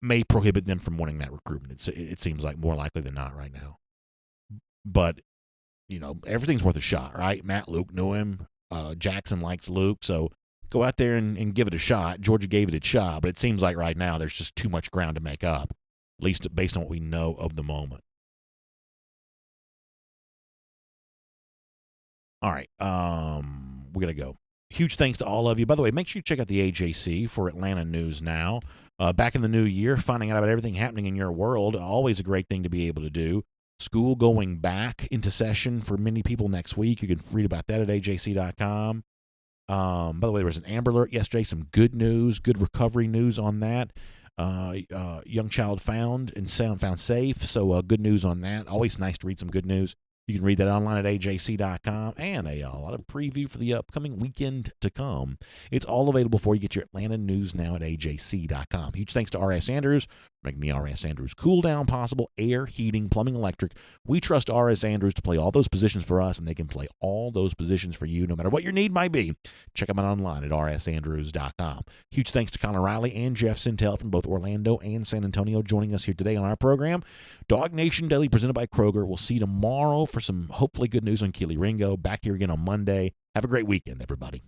may prohibit them from winning that recruitment. It seems like more likely than not right now. But, everything's worth a shot, right? Matt Luke knew him. Jackson likes Luke. So go out there and give it a shot. Georgia gave it a shot, but it seems like right now there's just too much ground to make up, at least based on what we know of the moment. All right. We're going to go. Huge thanks to all of you. By the way, make sure you check out the AJC for Atlanta News Now. Back in the new year, finding out about everything happening in your world, always a great thing to be able to do. School going back into session for many people next week. You can read about that at ajc.com. By the way, there was an Amber Alert yesterday. Some good news, good recovery news on that. Young child found and found safe. So good news on that. Always nice to read some good news. You can read that online at ajc.com, and a lot of preview for the upcoming weekend to come. It's all available for you. Get your Atlanta news now at ajc.com. Huge thanks to R.S. Andrews for making the R.S. Andrews Cool Down possible. Air, heating, plumbing, electric. We trust R.S. Andrews to play all those positions for us, and they can play all those positions for you no matter what your need might be. Check them out online at rsandrews.com. Huge thanks to Connor Riley and Jeff Sintel from both Orlando and San Antonio joining us here today on our program. DawgNation Daily presented by Kroger. We'll see you tomorrow for some hopefully good news on Keely Ringo. Back here again on Monday. Have a great weekend, everybody.